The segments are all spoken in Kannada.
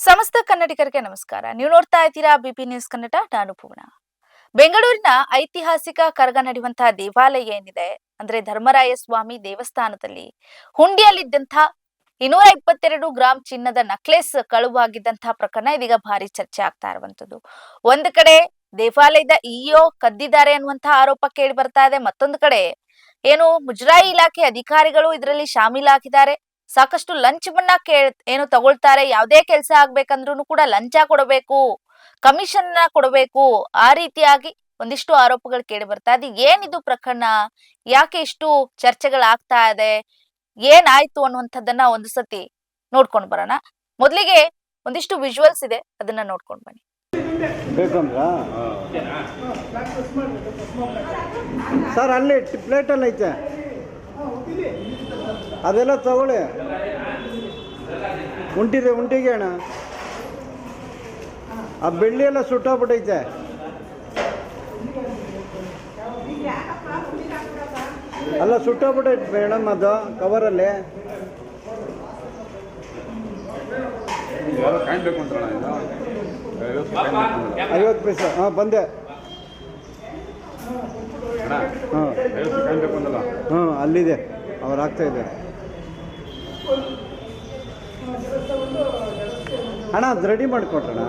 ಸಮಸ್ತ ಕನ್ನಡಿಗರಿಗೆ ನಮಸ್ಕಾರ. ನೀವು ನೋಡ್ತಾ ಇದ್ದೀರಾ ಬಿಪಿ ನ್ಯೂಸ್ ಕನ್ನಡ. ನಾನು ಪೂರ್ಣ. ಬೆಂಗಳೂರಿನ ಐತಿಹಾಸಿಕ ಕರಗ ನಡೆಯುವಂತಹ ದೇವಾಲಯ ಏನಿದೆ ಅಂದ್ರೆ ಧರ್ಮರಾಯ ಸ್ವಾಮಿ ದೇವಸ್ಥಾನದಲ್ಲಿ ಹುಂಡಿಯಲ್ಲಿದ್ದಂತಹ 222 ಗ್ರಾಂ ಚಿನ್ನದ ನಕ್ಲೆಸ್ ಕಳುವಾಗಿದ್ದಂತಹ ಪ್ರಕರಣ ಇದೀಗ ಭಾರಿ ಚರ್ಚೆ ಆಗ್ತಾ ಇರುವಂತದ್ದು. ಒಂದು ಕಡೆ ದೇವಾಲಯದ ಇಒ ಕದ್ದಿದ್ದಾರೆ ಅನ್ನುವಂತಹ ಆರೋಪ ಕೇಳಿ ಬರ್ತಾ ಇದೆ. ಮತ್ತೊಂದು ಕಡೆ ಏನು ಮುಜರಾಯಿ ಇಲಾಖೆ ಅಧಿಕಾರಿಗಳು ಇದರಲ್ಲಿ ಶಾಮೀಲಾಗಿದ್ದಾರೆ. ಸಾಕಷ್ಟು ಲಂಚವನ್ನ ಏನು ತಗೊಳ್ತಾರೆ. ಯಾವುದೇ ಕೆಲಸ ಆಗ್ಬೇಕಂದ್ರೂ ಕೂಡ ಲಂಚ ಕೊಡಬೇಕು, ಕಮಿಷನ್ ಕೊಡಬೇಕು. ಆ ರೀತಿಯಾಗಿ ಒಂದಿಷ್ಟು ಆರೋಪಗಳು ಕೇಳಿ ಬರ್ತಾ ಇದೆ. ಏನಿದು ಪ್ರಕರಣ, ಯಾಕೆ ಇಷ್ಟು ಚರ್ಚೆಗಳಾಗ್ತಾ ಇದೆ, ಏನಾಯ್ತು ಅನ್ನುವಂಥದ್ದನ್ನ ಒಂದು ಸತಿ ನೋಡ್ಕೊಂಡು ಬರೋಣ. ಮೊದಲಿಗೆ ಒಂದಿಷ್ಟು ವಿಜುವಲ್ಸ್ ಇದೆ, ಅದನ್ನ ನೋಡ್ಕೊಂಡು ಬನ್ನಿ. ಸರ್ ಅಲ್ಲಿ ಪ್ಲೇಟಲ್ಲಿ ಐತೆ, ಅದೆಲ್ಲ ತಗೊಳ್ಳಿ. ಉಂಟಿಗೆ ಅಣ್ಣ, ಆ ಬೆಳ್ಳಿ ಎಲ್ಲ ಸುಟ್ಟೋಗ್ಬಿಟ್ಟೈತೆ. ಅಲ್ಲ ಸುಟ್ಟೋಗ್ಬಿಟ್ಟೈತೆ ಮೇಡಮ್, ಅದು ಕವರಲ್ಲಿ. 50 ಪೈಸೆ. ಹಾಂ ಬಂದೆ. ಹಾಂ ಅಲ್ಲಿದೆ, ಅವ್ರು ಆಗ್ತಾ ಇದ್ದಾರೆ. ಅಣ್ಣ ಅದು ರೆಡಿ ಮಾಡಿಕೊಟ್ರಣ.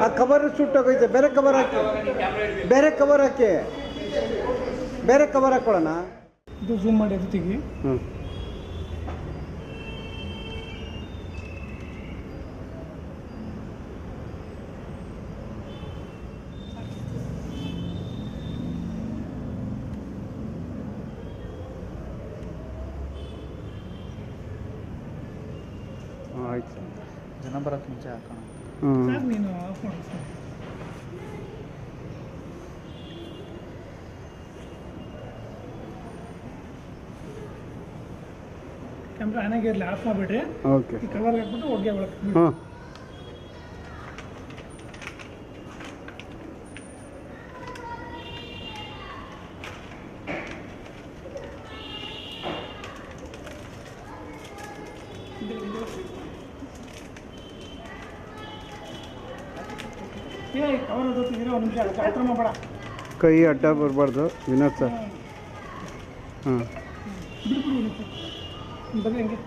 ಆ ಕವರ್ ಸುಟ್ಟೋಗೈತೆ, ಬೇರೆ ಕವರ್ ಹಾಕಿ, ಬೇರೆ ಕವರ್ ಹಾಕಿ, ಬೇರೆ ಕವರ್ ಹಾಕೊಳ್ಳೋಣ. ಇದು ಝೂಮ್ ಮಾಡಿ ಅದು ತೆಗಿ. ಹ್ಞೂ ಆಯ್ತು. ಜನ ಬರೋಕ್ಕೆ ಮುಂಚೆ ಹಾಕೋಣ. ಹ್ಞೂ ನೀನು ಆಫ್ ಮಾಡು ಸರ್. ಕ್ಯಾಮ್ರಾ ಆನ್ ಆಗಿರಲಿ, ಆಫ್ ಮಾಡಿಬಿಡ್ರಿ. ಓಕೆ. ಈ ಕವರ್ ಹಾಕ್ಬಿಟ್ಟು ಒಗ್ಗೆ ಒಳಗೆ. ಹಾಂ ಏ ಕವರ್ ಓದ್ತಿದ್ದೀರಿ, ಒಂದು ನಿಮಿಷ ಹತ್ರ ಮಾಡಬೇಡ. ಕೈ ಅಡ್ಡ ಬರಬಾರ್ದು ವಿನೋದ್ ಸರ್. ಹಾಂ ಬನ್ನಿ ಹಂಗೆ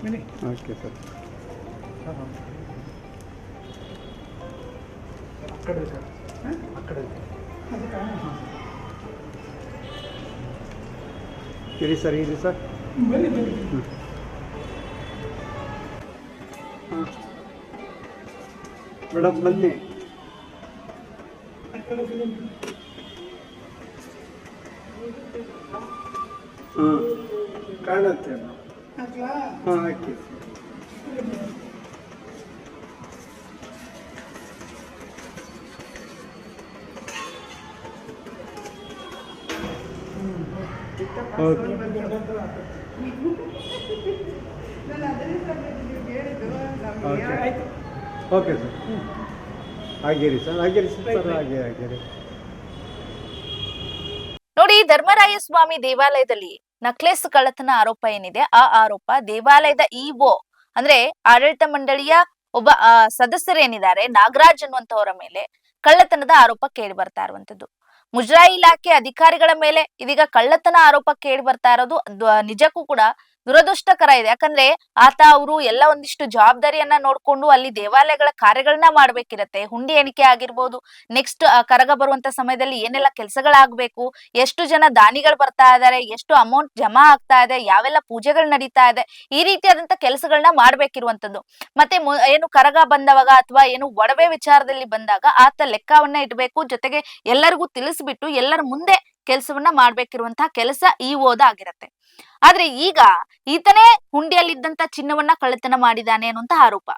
ಬನ್ನಿ. Okay sir. ಆ ಕಡೆ ಸರ್, ಆ ಕಡೆ ಇರಿ ಸರ್, ಇರಿ ಸರ್. ಬನ್ನಿ ಬನ್ನಿ. ಹಾಂ ಮೇಡಮ್ ಬನ್ನಿ. ಹಾಂ ಕಾಣುತ್ತೆ. ಹಾಂ ಹಾಕಿ. Okay okay sir. ಆಗಿರಿ ಸರ್, ಆಗಿರಿ ಸರ್, ಆಗಿರಿ. ನೋಡಿ, ಧರ್ಮರಾಯ ಸ್ವಾಮಿ ದೇವಾಲಯದಲ್ಲಿ ನಕ್ಲೆಸ್ ಕಳ್ಳತನ ಆರೋಪ ಏನಿದೆ, ಆ ಆರೋಪ ದೇವಾಲಯದ ಇಒ ಅಂದ್ರೆ ಆಡಳಿತ ಮಂಡಳಿಯ ಒಬ್ಬ ಸದಸ್ಯರೇನಿದ್ದಾರೆ ನಾಗರಾಜ್ ಅನ್ನುವಂತವರ ಮೇಲೆ ಕಳ್ಳತನದ ಆರೋಪ ಕೇಳಿ ಬರ್ತಾ ಇರುವಂತದ್ದು. ಮುಜರಾಯಿ ಇಲಾಖೆ ಅಧಿಕಾರಿಗಳ ಮೇಲೆ ಇದೀಗ ಕಳ್ಳತನ ಆರೋಪ ಕೇಳಿ ಬರ್ತಾ ಇರೋದು ನಿಜಕ್ಕೂ ಕೂಡ ದುರದೃಷ್ಟಕರ ಇದೆ. ಯಾಕಂದ್ರೆ ಅವರು ಎಲ್ಲ ಒಂದಿಷ್ಟು ಜವಾಬ್ದಾರಿಯನ್ನ ನೋಡ್ಕೊಂಡು ಅಲ್ಲಿ ದೇವಾಲಯಗಳ ಕಾರ್ಯಗಳನ್ನ ಮಾಡ್ಬೇಕಿರತ್ತೆ. ಹುಂಡಿ ಎಣಿಕೆ ಆಗಿರ್ಬೋದು, ನೆಕ್ಸ್ಟ್ ಕರಗ ಬರುವಂತ ಸಮಯದಲ್ಲಿ ಏನೆಲ್ಲ ಕೆಲಸಗಳಾಗ್ಬೇಕು, ಎಷ್ಟು ಜನ ದಾನಿಗಳು ಬರ್ತಾ ಇದ್ದಾರೆ, ಎಷ್ಟು ಅಮೌಂಟ್ ಜಮಾ ಆಗ್ತಾ ಇದೆ, ಯಾವೆಲ್ಲ ಪೂಜೆಗಳು ನಡೀತಾ ಇದೆ, ಈ ರೀತಿಯಾದಂತ ಕೆಲಸಗಳನ್ನ ಮಾಡ್ಬೇಕಿರುವಂತದ್ದು. ಮತ್ತೆ ಏನು ಕರಗ ಬಂದವಾಗ ಅಥವಾ ಏನು ಒಡವೆ ವಿಚಾರದಲ್ಲಿ ಬಂದಾಗ ಆತ ಲೆಕ್ಕವನ್ನ ಇಟ್ಬೇಕು, ಜೊತೆಗೆ ಎಲ್ಲರಿಗೂ ತಿಳಿಸ್ಬಿಟ್ಟು ಎಲ್ಲರ ಮುಂದೆ ಕೆಲಸವನ್ನ ಮಾಡ್ಬೇಕಿರುವಂತಹ ಕೆಲಸ ಇಒದ ಆಗಿರತ್ತೆ. ಆದ್ರೆ ಈಗ ಈತನೇ ಹುಂಡಿಯಲ್ಲಿದ್ದಂತ ಚಿನ್ನವನ್ನ ಕಳ್ಳತನ ಮಾಡಿದ್ದಾನೆ ಅನ್ನುವಂತ ಆರೋಪ.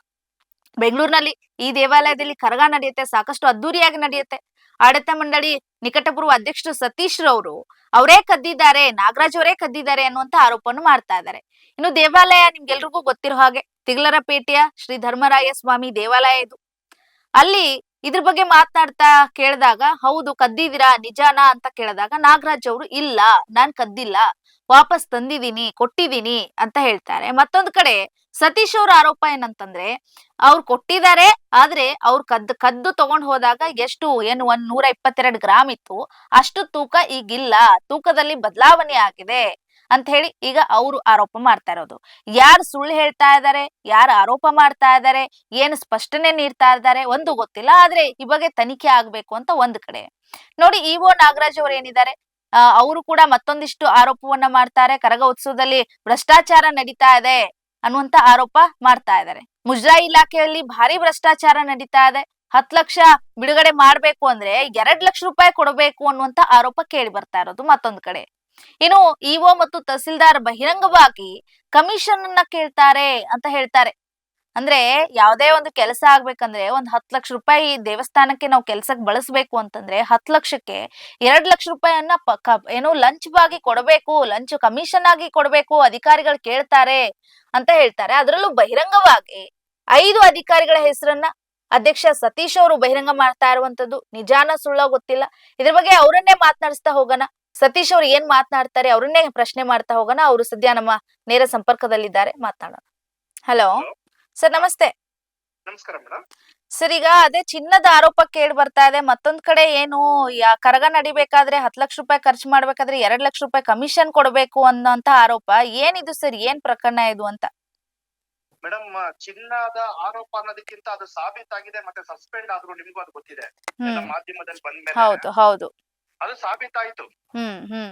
ಬೆಂಗಳೂರಿನಲ್ಲಿ ಈ ದೇವಾಲಯದಲ್ಲಿ ಕರಗ ನಡೆಯುತ್ತೆ, ಸಾಕಷ್ಟು ಅದ್ದೂರಿಯಾಗಿ ನಡೆಯುತ್ತೆ. ಆಡಳಿತ ಮಂಡಳಿ ನಿಕಟಪೂರ್ವ ಅಧ್ಯಕ್ಷರು ಸತೀಶ್ ರವರು ಅವರೇ ಕದ್ದಿದ್ದಾರೆ, ನಾಗರಾಜ್ ಅವರೇ ಕದ್ದಿದ್ದಾರೆ ಅನ್ನುವಂತ ಆರೋಪವನ್ನು ಮಾಡ್ತಾ ಇದ್ದಾರೆ. ಇನ್ನು ದೇವಾಲಯ ನಿಮ್ಗೆಲ್ರಿಗೂ ಗೊತ್ತಿರೋ ಹಾಗೆ ತಿಗಳರಪೇಟೆಯ ಶ್ರೀ ಧರ್ಮರಾಯ ಸ್ವಾಮಿ ದೇವಾಲಯ ಇದು. ಅಲ್ಲಿ ಇದ್ರ ಬಗ್ಗೆ ಮಾತನಾಡ್ತಾ ಕೇಳಿದಾಗ, ಹೌದು ಕದ್ದಿದ್ದೀರಾ ನಿಜಾನಾ ಅಂತ ಕೇಳಿದಾಗ ನಾಗರಾಜ್ ಅವರು ಇಲ್ಲ ನಾನ್ ಕದ್ದಿಲ್ಲ, ವಾಪಸ್ ತಂದಿದ್ದೀನಿ, ಕೊಟ್ಟಿದ್ದೀನಿ ಅಂತ ಹೇಳ್ತಾರೆ. ಮತ್ತೊಂದು ಕಡೆ ಸತೀಶ್ ಅವ್ರ ಆರೋಪ ಏನಂತಂದ್ರೆ ಅವ್ರು ಕೊಟ್ಟಿದ್ದಾರೆ, ಆದ್ರೆ ಅವ್ರು ಕದ್ದು ತಗೊಂಡ್ ಹೋದಾಗ ಎಷ್ಟು ಏನು 122 ಗ್ರಾಮ್ ಇತ್ತು, ಅಷ್ಟು ತೂಕ ಈಗಿಲ್ಲ, ತೂಕದಲ್ಲಿ ಬದಲಾವಣೆ ಆಗಿದೆ ಅಂತ ಹೇಳಿ ಈಗ ಅವರು ಆರೋಪ ಮಾಡ್ತಾ ಇರೋದು. ಯಾರು ಸುಳ್ಳು ಹೇಳ್ತಾ ಇದ್ದಾರೆ, ಯಾರು ಆರೋಪ ಮಾಡ್ತಾ ಇದ್ದಾರೆ, ಏನು ಸ್ಪಷ್ಟನೆ ನೀಡ್ತಾ ಇದ್ದಾರೆ ಒಂದು ಗೊತ್ತಿಲ್ಲ. ಆದ್ರೆ ಈ ಬಗ್ಗೆ ತನಿಖೆ ಆಗ್ಬೇಕು ಅಂತ ಒಂದ್ ಕಡೆ ನೋಡಿ. ಇಒ ನಾಗರಾಜ್ ಅವರು ಏನಿದ್ದಾರೆ, ಅವರು ಕೂಡ ಮತ್ತೊಂದಿಷ್ಟು ಆರೋಪವನ್ನ ಮಾಡ್ತಾರೆ. ಕರಗ ಉತ್ಸವದಲ್ಲಿ ಭ್ರಷ್ಟಾಚಾರ ನಡೀತಾ ಇದೆ ಅನ್ನುವಂತ ಆರೋಪ ಮಾಡ್ತಾ ಇದ್ದಾರೆ. ಮುಜರಾಯಿ ಇಲಾಖೆಯಲ್ಲಿ ಭಾರಿ ಭ್ರಷ್ಟಾಚಾರ ನಡೀತಾ ಇದೆ. 10 ಲಕ್ಷ ಬಿಡುಗಡೆ ಮಾಡ್ಬೇಕು ಅಂದ್ರೆ 2 ಲಕ್ಷ ರೂಪಾಯಿ ಕೊಡಬೇಕು ಅನ್ನುವಂತ ಆರೋಪ ಕೇಳಿ ಬರ್ತಾ ಇರೋದು ಮತ್ತೊಂದು ಕಡೆ. ಇನ್ನು ಇಒ ಮತ್ತು ತಹಸೀಲ್ದಾರ್ ಬಹಿರಂಗವಾಗಿ ಕಮಿಷನ್ ಅನ್ನ ಕೇಳ್ತಾರೆ ಅಂತ ಹೇಳ್ತಾರೆ. ಅಂದ್ರೆ ಯಾವ್ದೇ ಒಂದು ಕೆಲಸ ಆಗ್ಬೇಕಂದ್ರೆ ಒಂದ್ 10 ಲಕ್ಷ ರೂಪಾಯಿ ದೇವಸ್ಥಾನಕ್ಕೆ ನಾವು ಕೆಲ್ಸಕ್ಕೆ ಬಳಸ್ಬೇಕು ಅಂತಂದ್ರೆ 10 ಲಕ್ಷಕ್ಕೆ 2 ಲಕ್ಷ ರೂಪಾಯಿಯನ್ನ ಏನು ಲಂಚ್ ಆಗಿ ಕೊಡಬೇಕು, ಲಂಚ್ ಕಮಿಷನ್ ಆಗಿ ಕೊಡಬೇಕು, ಅಧಿಕಾರಿಗಳು ಕೇಳ್ತಾರೆ ಅಂತ ಹೇಳ್ತಾರೆ. ಅದರಲ್ಲೂ ಬಹಿರಂಗವಾಗಿ 5 ಅಧಿಕಾರಿಗಳ ಹೆಸರನ್ನ ಅಧ್ಯಕ್ಷ ಸತೀಶ್ ಅವರು ಬಹಿರಂಗ ಮಾಡ್ತಾ ಇರುವಂತದ್ದು ನಿಜಾನ ಸುಳ್ಳ ಗೊತ್ತಿಲ್ಲ. ಇದ್ರ ಬಗ್ಗೆ ಅವರನ್ನೇ ಮಾತನಾಡಿಸ್ತಾ ಹೋಗೋಣ. ಸತೀಶ್ ಅವ್ರು ಏನ್ ಮಾತನಾಡ್ತಾರೆ ಅವ್ರನ್ನೇ ಪ್ರಶ್ನೆ ಮಾಡ್ತಾ ಹೋಗೋಣ. ಅವರು ಸದ್ಯ ನಮ್ಮ ನೇರ ಸಂಪರ್ಕದಲ್ಲಿದ್ದಾರೆ, ಮಾತನಾಡೋಣ. ಹಲೋ ಸರ್, ನಮಸ್ತೆ. ನಮಸ್ಕಾರ ಮೇಡಮ್. ಸರ್, ಈಗ ಅದೇ ಚಿನ್ನದ ಆರೋಪ ಕೇಳಿ ಬರ್ತಾ ಇದೆ. ಮತ್ತೊಂದ್ ಕಡೆ ಏನು ಕರಗ ನಡಿಬೇಕಾದ್ರೆ 10 ಲಕ್ಷ ರೂಪಾಯಿ ಖರ್ಚು ಮಾಡ್ಬೇಕಾದ್ರೆ 2 ಲಕ್ಷ ರೂಪಾಯಿ ಕಮಿಷನ್ ಕೊಡಬೇಕು ಅನ್ನೋಂತ ಆರೋಪ. ಏನಿದು ಸರ್, ಏನ್ ಪ್ರಕರಣ ಇದು ಅಂತ? ಮೇಡಮ್, ಚಿನ್ನದ ಆರೋಪ ಅನ್ನೋದಕ್ಕಿಂತ ಅದು ಸಾಬೀತಾಗಿದೆ ಮತ್ತೆ ಸಸ್ಪೆಂಡ್ ಆದ್ರೂ ನಿಮ್ಗೂ ಅದು ಗೊತ್ತಿದೆ. ಎಲ್ಲ ಮಾಧ್ಯಮದಲ್ಲಿ ಬಂದ್ಮೇಲೆ ಹೌದು ಹೌದು ಅದು ಸಾಬೀತಾಯ್ತು. ಹ್ಮ್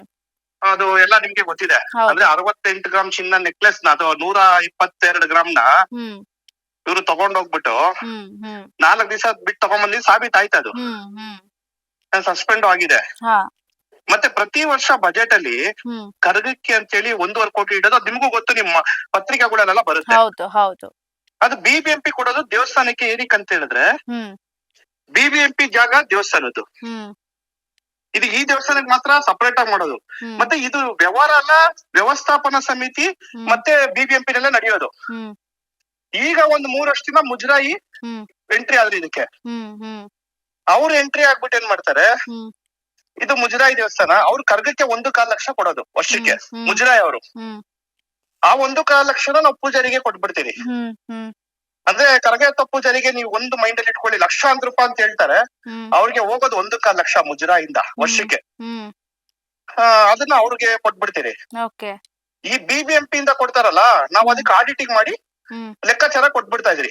ಅದು ಎಲ್ಲ ನಿಮ್ಗೆ ಗೊತ್ತಿದೆ. ಹೌದು. ಅಂದ್ರೆ 68 ಗ್ರಾಮ್ ಚಿನ್ನ ನೆಕ್ಲೆಸ್ ನ ಅದು 122 ಗ್ರಾಮ್ ನ ಹ್ಮ್ ಇವ್ರು ತಗೊಂಡೋಗ್ಬಿಟ್ಟು ಹ್ಮ್ ಹ್ಮ್ 4 ದಿವಸ ಬಿಟ್ಟು ತಗೊಂಡ್ಬಂದಿದ್ದು ಸಾಬೀತಾಯ್ತು. ಅದು ಸಸ್ಪೆಂಡ್ ಆಗಿದೆ. ಹಾ ಮತ್ತೆ ಪ್ರತಿ ವರ್ಷ ಬಜೆಟ್ ಅಲ್ಲಿ ಕರಗಕ್ಕೆ ಅಂತೇಳಿ 1.5 ಕೋಟಿ ಇಡೋದು ಅದು ನಿಮ್ಗೂ ಗೊತ್ತು, ನಿಮ್ಮ ಪತ್ರಿಕೆಗಳಲ್ಲೆಲ್ಲ ಬರುತ್ತೆ. ಹೌದು ಹೌದು. ಅದು ಬಿಬಿಎಂಪಿ ಕೊಡೋದು ದೇವಸ್ಥಾನಕ್ಕೆ ಏನಕ್ಕೆ ಅಂತ ಹೇಳಿದ್ರೆ ಬಿಬಿಎಂಪಿ ಜಾಗ ದೇವಸ್ಥಾನದ್ದು, ಇದು ಈ ದೇವಸ್ಥಾನಕ್ಕೆ ಮಾತ್ರ ಸಪರೇಟ್ ಆಗಿ ಮಾಡೋದು. ಮತ್ತೆ ಇದು ವ್ಯವಹಾರ ಅಲ್ಲ, ವ್ಯವಸ್ಥಾಪನಾ ಸಮಿತಿ ಮತ್ತೆ ಬಿಬಿಎಂಪಿ ನಲ್ಲೇ ನಡೆಯೋದು. ಈಗ ಒಂದು 3 ವರ್ಷದಿಂದ ಮುಜರಾಯಿ ಎಂಟ್ರಿ ಆದ್ರೆ ಇದಕ್ಕೆ ಅವ್ರು ಎಂಟ್ರಿ ಆಗ್ಬಿಟ್ಟು ಏನ್ ಮಾಡ್ತಾರೆ, ಇದು ಮುಜರಾಯಿ ದೇವಸ್ಥಾನ, ಅವ್ರು ಕರ್ಗಕ್ಕೆ 1.25 ಲಕ್ಷ ಕೊಡೋದು ವರ್ಷಕ್ಕೆ ಮುಜರಾಯಿ ಅವರು. ಆ 1.25 ಲಕ್ಷನ ನಾವು ಪೂಜಾರಿಗೆ ಕೊಟ್ಬಿಡ್ತೀವಿ. ಅಂದ್ರೆ ಕರಗ ಎತ್ತೋ ಪೂಜಾರಿಗೆ ನೀವು ಒಂದು ಮೈಂಡ್ ಅಲ್ಲಿ ಇಟ್ಕೊಳ್ಳಿ, ಲಕ್ಷಾಂತರ ರೂಪಾಯಿ ಅಂತ ಹೇಳ್ತಾರೆ, ಅವ್ರಿಗೆ ಹೋಗೋದು 1.25 ಲಕ್ಷ ಮುಜರಾಯಿಂದ ವರ್ಷಕ್ಕೆ. ಅದನ್ನ ಅವ್ರಿಗೆ ಕೊಟ್ಬಿಡ್ತೀರಿ. ಈ ಬಿಬಿಎಂಪಿ ಇಂದ ಕೊಡ್ತಾರಲ್ಲ, ನಾವ್ ಅದಕ್ಕೆ ಆಡಿಟಿಂಗ್ ಮಾಡಿ ಲೆಕ್ಕಾಚಾರ ಕೊಟ್ಬಿಡ್ತಾ ಇದ್ರಿ.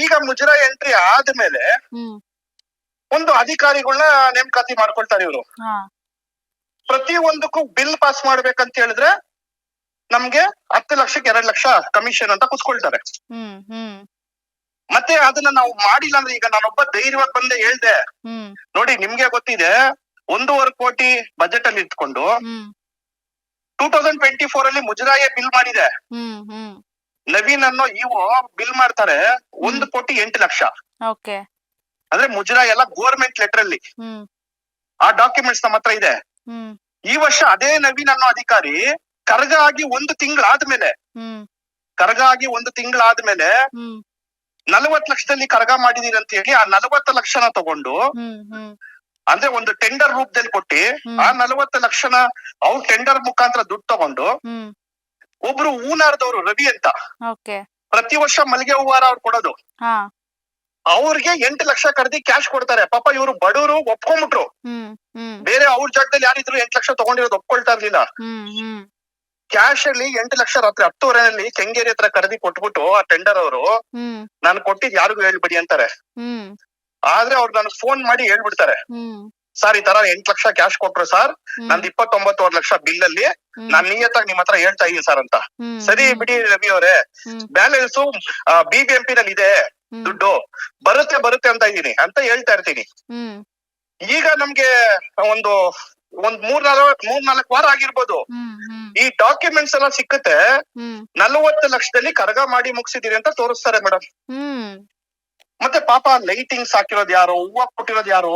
ಈಗ ಮುಜರಾಯಿ ಎಂಟ್ರಿ ಆದ್ಮೇಲೆ ಒಂದು ಅಧಿಕಾರಿಗಳನ್ನ ನೇಮಕಾತಿ ಮಾಡ್ಕೊಳ್ತಾರೆ ಇವ್ರು. ಪ್ರತಿ ಒಂದಕ್ಕೂ ಬಿಲ್ ಪಾಸ್ ಮಾಡ್ಬೇಕಂತ ಹೇಳಿದ್ರೆ ನಮ್ಗೆ 10 ಲಕ್ಷಕ್ಕೆ 2 ಲಕ್ಷ ಕಮಿಷನ್ ಅಂತ ಕುಸ್ಕೊಳ್ತಾರೆ. ಮತ್ತೆ ಅದನ್ನ ನಾವು ಮಾಡಿಲ್ಲ ಅಂದ್ರೆ, ಈಗ ನಾನೊಬ್ಬ ಧೈರ್ಯವಾಗಿ ಬಂದೆ ಹೇಳ್ದೆ, ನೋಡಿ ನಿಮ್ಗೆ ಗೊತ್ತಿದೆ 1.5 ಕೋಟಿ ಬಜೆಟ್ ಅಲ್ಲಿ ಇಟ್ಕೊಂಡು 2024 ಅಲ್ಲಿ ಮುಜರಾಯಿ ಬಿಲ್ ಮಾಡಿದೆ. ನವೀನ್ ಅನ್ನೋ ಇವು ಬಿಲ್ ಮಾಡ್ತಾರೆ 1.8 ಕೋಟಿ. ಅಂದ್ರೆ ಮುಜರಾಯಿ ಎಲ್ಲ ಗೋರ್ಮೆಂಟ್ ಲೆಟರ್ ಅಲ್ಲಿ ಆ ಡಾಕ್ಯುಮೆಂಟ್ಸ್ ನಮ್ಮ ಹತ್ರ ಇದೆ. ಈ ವರ್ಷ ಅದೇ ನವೀನ್ ಅನ್ನೋ ಅಧಿಕಾರಿ ಕರಗ ಆಗಿ 1 ತಿಂಗಳಾದ್ಮೇಲೆ 40 ಲಕ್ಷದಲ್ಲಿ ಕರಗ ಮಾಡಿದೀರಿ ಅಂತ ಹೇಳಿ ಆ 40 ಲಕ್ಷನ ತಗೊಂಡು, ಅಂದ್ರೆ ಒಂದು ಟೆಂಡರ್ ರೂಪದಲ್ಲಿ ಕೊಟ್ಟಿ ಆ 40 ಲಕ್ಷನ ಅವ್ರು ಟೆಂಡರ್ ಮುಖಾಂತರ ದುಡ್ಡು ತಗೊಂಡು, ಒಬ್ರು ಹೂನಾರ್ದವ್ರು ರವಿ ಅಂತ ಪ್ರತಿ ವರ್ಷ ಮಲ್ಲಿಗೆ ಹೂವಾರ ಅವ್ರು ಕೊಡೋದು, ಅವ್ರಿಗೆ 8 ಲಕ್ಷ ಕರೆದಿ ಕ್ಯಾಶ್ ಕೊಡ್ತಾರೆ. ಪಾಪ ಇವ್ರು ಬಡವರು ಒಪ್ಕೊಂಡ್ಬಿಟ್ರು. ಬೇರೆ ಅವ್ರ ಜಾಗದಲ್ಲಿ ಯಾರಿದ್ರು 8 ಲಕ್ಷ ತಗೊಂಡಿರೋದು ಒಪ್ಕೊಳ್ತಾ ಇರ್ಲಿಲ್ಲ. ಕ್ಯಾಶ್ ಅಲ್ಲಿ 8 ಲಕ್ಷ ರಾತ್ರಿ 10:30 ಕೆಂಗೇರಿ ಹತ್ರ ಕರೆದಿ ಕೊಟ್ಬಿಟ್ಟು ಆ ಟೆಂಡರ್ ಅವರು, ನಾನು ಕೊಟ್ಟಿದ್ ಯಾರಿಗೂ ಹೇಳ್ಬಿಡಿ ಅಂತಾರೆ. ಆದ್ರೆ ಅವ್ರು ನನಗೆ ಫೋನ್ ಮಾಡಿ ಹೇಳ್ಬಿಡ್ತಾರೆ, ಸರ್ ಈ ತರ 8 ಲಕ್ಷ ಕ್ಯಾಶ್ ಕೊಟ್ರು ಸರ್, ನಂದು 29 ಲಕ್ಷ ಬಿಲ್ ಅಲ್ಲಿ ನಾನ್ ನಿಯತ್ತಾಗಿ ನಿಮ್ ಹತ್ರ ಹೇಳ್ತಾ ಇದೀನಿ ಸರ್ ಅಂತ. ಸರಿ ಬಿಡಿ ರವಿ ಅವರೇ, ಬ್ಯಾಲೆನ್ಸ್ ಬಿಬಿಎಂಪಿ ನಲ್ಲಿ ಇದೆ, ದುಡ್ಡು ಬರುತ್ತೆ ಅಂತ ಇದೀನಿ ಅಂತ ಹೇಳ್ತಾ ಇರ್ತೀನಿ. ಈಗ ನಮ್ಗೆ ಒಂದು 3-4 ವಾರ ಆಗಿರ್ಬೋದು, ಈ ಡಾಕ್ಯುಮೆಂಟ್ಸ್ ಎಲ್ಲ ಸಿಕ್ಕುತ್ತೆ. 40 ಲಕ್ಷದಲ್ಲಿ ಕರಗ ಮಾಡಿ ಮುಗಿಸಿದೀರಿ ಅಂತ ತೋರಿಸ್ತಾರೆ ಮೇಡಮ್. ಮತ್ತೆ ಪಾಪ ಲೈಟಿಂಗ್ಸ್ ಹಾಕಿರೋದು ಯಾರು, ಹೂವ ಕೊಟ್ಟಿರೋದು ಯಾರು,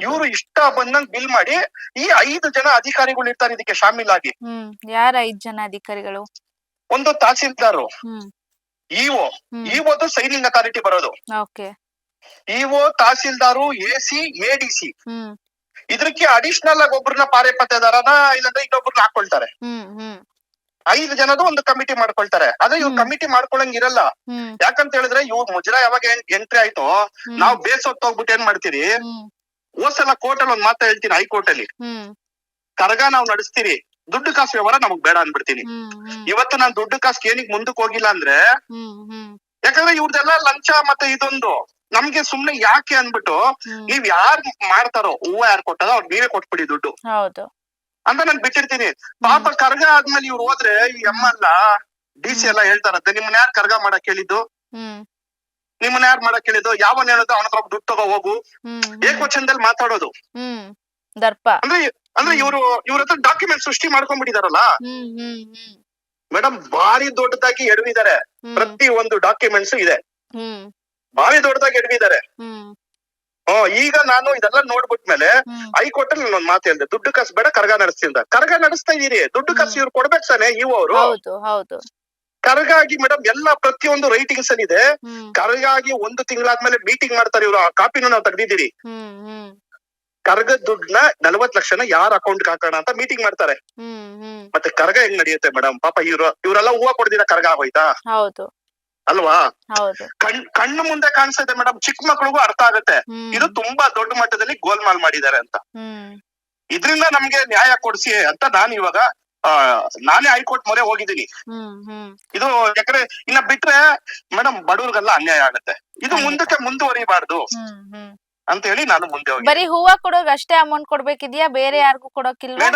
ಇವ್ರು ಇಷ್ಟ ಬಂದಂಗ್ ಬಿಲ್ ಮಾಡಿ ಈ 5 ಜನ ಅಧಿಕಾರಿಗಳು ಇರ್ತಾರೆ ಇದಕ್ಕೆ ಶಾಮೀಲಾಗಿ. ಯಾರ 5 ಜನ ಅಧಿಕಾರಿಗಳು? ಒಂದು ತಹಸೀಲ್ದಾರು, ಇಒದು ಸೈನಿಂಗ್ ಅಥಾರಿಟಿ ಬರೋದು, ಇಒ ತಹಸೀಲ್ದಾರು, ಎಸಿ, ಎಡಿಸಿ. ಇದಕ್ಕೆ ಅಡಿಷನಲ್ ಆಗಿ ಒಬ್ರನ್ನ ಪಾರೆ ಪತ್ತೆದಾರನ ಇಲ್ಲಾಂದ್ರೆ ಇನ್ನೊಬ್ರನ್ನ ಹಾಕೊಳ್ತಾರೆ. 5 ಜನದು ಒಂದು ಕಮಿಟಿ ಮಾಡ್ಕೊಳ್ತಾರೆ. ಆದ್ರೆ ಇವ್ರು ಹ್ಮ್. ಕಮಿಟಿ ಮಾಡ್ಕೊಳಂಗಿರಲ್ಲ. ಹ್ಮ್ ಯಾಕಂತ ಹೇಳಿದ್ರೆ ಇವ್ರು ಮುಜರಾ ಯಾವಾಗ ಎಂಟ್ರಿ ಆಯ್ತೋ ಹ್ಮ್ ನಾವ್ ಬೇಸೊತ್ತೋಗ್ಬಿಟ್ಟು ಏನ್ ಮಾಡ್ತೀರಿ, ಹ್ಮ್ ಹೋದ್ಸಲ ಕೋರ್ಟ್ ಅಲ್ಲಿ ಒಂದ್ ಮಾತಾ ಹೇಳ್ತೀನಿ, ಹೈಕೋರ್ಟ್ ಅಲ್ಲಿ ಹ್ಮ್ ಕರ್ಗ ನಾವ್ ನಡೆಸ್ತೀರಿ, ದುಡ್ಡು ಕಾಸು ವ್ಯವಹಾರ ನಮಗ್ ಬೇಡ ಅನ್ಬಿಡ್ತೀನಿ. ಹ್ಮ್ ಹ್ಮ್ ಇವತ್ತು ನಾನ್ ದುಡ್ಡು ಕಾಸು ಏನಿಗ್ ಮುಂದಕ್ಕೆ ಹೋಗಿಲ್ಲ ಅಂದ್ರೆ ಹ್ಮ್ ಹ್ಮ್ ಯಾಕಂದ್ರೆ ಇವ್ರದೆಲ್ಲ ಲಂಚ ಮತ್ತೆ ಇದೊಂದು ನಮ್ಗೆ ಸುಮ್ನೆ ಯಾಕೆ ಅನ್ಬಿಟ್ಟು ಹ್ಮ್ ನೀವ್ ಯಾರ್ ಮಾಡ್ತಾರೋ ಹೂವ ಯಾರು ಕೊಟ್ಟದೋ ಅವ್ರು ನೀವೇ ಕೊಟ್ಬಿಡಿ ದುಡ್ಡು ಹೌದು. ಅಂತ ನಾನ್ ಬಿಟ್ಟಿರ್ತೀನಿ. ಪಾಪ ಕರ್ಗ ಆದ್ಮೇಲೆ ಇವ್ರು ಹೋದ್ರೆ ಈ ಅಮ್ಮ ಅಲ್ಲ DC ಎಲ್ಲ ಹೇಳ್ತಾರಂತೆ, ನಿಮ್ಮನ್ನ ಯಾರು ಕರ್ಗ ಮಾಡಕ್ ಹೇಳಿದ್ದು, ಹ್ಮ್ ನಿಮ್ಮನ್ನ ಯಾರು ಮಾಡಕ್ ಹೇಳಿದ್ದು, ಯಾವನ್ ಹೇಳೋದು ಅವನ ಹತ್ರ ದುಡ್ಡು ತಗೋ ಹೋಗು, ಹ್ಮ್ ಏಕವಚನದಲ್ಲಿ ಮಾತಾಡೋದು. ಹ್ಮ್ ದರ್ಪ. ಅಂದ್ರೆ ಇವ್ರ ಹತ್ರ ಡಾಕ್ಯುಮೆಂಟ್ ಸೃಷ್ಟಿ ಮಾಡ್ಕೊಂಡ್ಬಿಟ್ಟಿದಾರಲ್ಲ ಹ್ಮ್ ಹ್ಮ್ ಹ್ಮ್ ಮೇಡಮ್, ಭಾರಿ ದೊಡ್ಡದಾಗಿ ಎಡವಿದ್ದಾರೆ. ಹ್ಮ್ ಪ್ರತಿ ಒಂದು ಡಾಕ್ಯುಮೆಂಟ್ಸ್ ಇದೆ, ಹ್ಮ್ ಭಾರಿ ದೊಡ್ಡದಾಗಿ ಎಡವಿದ್ದಾರೆ. ಹ್ಮ್ ಈಗ ನಾನು ಇದೆಲ್ಲ ನೋಡ್ಬಿಟ್ಮೇಲೆ ಹ್ಮ್ ಹೈಕೋರ್ಟ್ ಅಲ್ಲಿ ನಾನೊಂದ್ ಮಾತು ಹೇಳ್ದೆ, ದುಡ್ಡು ಕಾಸು ಬೇಡ, ಕರ್ಗ ನಡೆಸ್ತಿಂದ. ಕರ್ಗ ನಡೆಸ್ತಾ ಇದೀರಿ, ದುಡ್ಡು ಕಾಸು ಇವ್ರು ಕೊಡ್ಬೇಕು ತಾನೆ ಅವರು. ಹೌದು ಹೌದು. ಕರ್ಗ ಆಗಿ ಮೇಡಮ್ ಎಲ್ಲ ಪ್ರತಿಯೊಂದು ರೈಟಿಂಗ್ಸ್ ಅಲ್ಲಿ ಇದೆ. ಹ್ಮ್ ಕರ್ಗ ಆಗಿ 1 ತಿಂಗಳಾದ್ಮೇಲೆ ಮೀಟಿಂಗ್ ಮಾಡ್ತಾರೆ ಇವ್ರು, ಆ ಕಾಪಿನೂ ನಾವು ತೆಗ್ದಿದ್ದೀರಿ. ಹ್ಮ್ ಹ್ಮ್ ಕರ್ಗದ ದುಡ್ಡನ್ನ 40 ಲಕ್ಷನ ಯಾರ ಅಕೌಂಟ್ ಹಾಕೋಣ ಅಂತ ಮೀಟಿಂಗ್ ಮಾಡ್ತಾರೆ. ಹ್ಮ್ ಹ್ಮ್ ಮತ್ತೆ ಕರ್ಗ ಹೆಂಗ್ ನಡೆಯುತ್ತೆ ಮೇಡಮ್? ಪಾಪ ಇವರೆಲ್ಲ ಹೂವ ಕೊಡ್ದಿರ ಕರ್ಗ ಆಗೋಯ್ತಾ ಹೌದು ಅಲ್ವಾ? ಹೌದು. ಕಣ್ಣು ಮುಂದೆ ಕಾಣಿಸುತ್ತೆ ಮೇಡಮ್, ಚಿಕ್ಕ ಮಕ್ಳಿಗೂ ಅರ್ಥ ಆಗುತ್ತೆ ಹ್ಮ್ ಇದು ತುಂಬಾ ದೊಡ್ಡ ಮಟ್ಟದಲ್ಲಿ ಗೋಲ್ಮಾಲ್ ಮಾಡಿದ್ದಾರೆ ಅಂತ. ಹ್ಮ್ ಇದ್ರಿಂದ ನಮ್ಗೆ ನ್ಯಾಯ ಕೊಡ್ಸಿ ಅಂತ ನಾನು ಇವಾಗ ನಾನೇ ಹೈಕೋರ್ಟ್ ಮೊರೆ ಹೋಗಿದ್ದೀನಿ. ಹ್ಮ್ ಹ್ಮ್ ಇದು ಯಾಕಂದ್ರೆ ಇನ್ನ ಬಿಟ್ರೆ ಮೇಡಮ್ ಬಡವ್ರಿಗೆಲ್ಲ ಅನ್ಯಾಯ ಆಗುತ್ತೆ. ಇದು ಖಂಡಿತ. ಮುಂದಕ್ಕೆ ಮುಂದುವರಿಬಾರ್ದು ಹ್ಮ್ ಹ್ಮ್ ಅಂತ ಹೇಳಿ ನಾನು ಮುಂದೆ ಹೋಗಿ. ಬರೀ ಹೂವ ಕೊಡೋಕ್ ಅಷ್ಟೇ ಅಮೌಂಟ್ ಕೊಡ್ಬೇಕಿದ್ಯಾ, ಬೇರೆ ಯಾರಿಗೂ ಕೊಡೋಕಿಲ್ವಾ?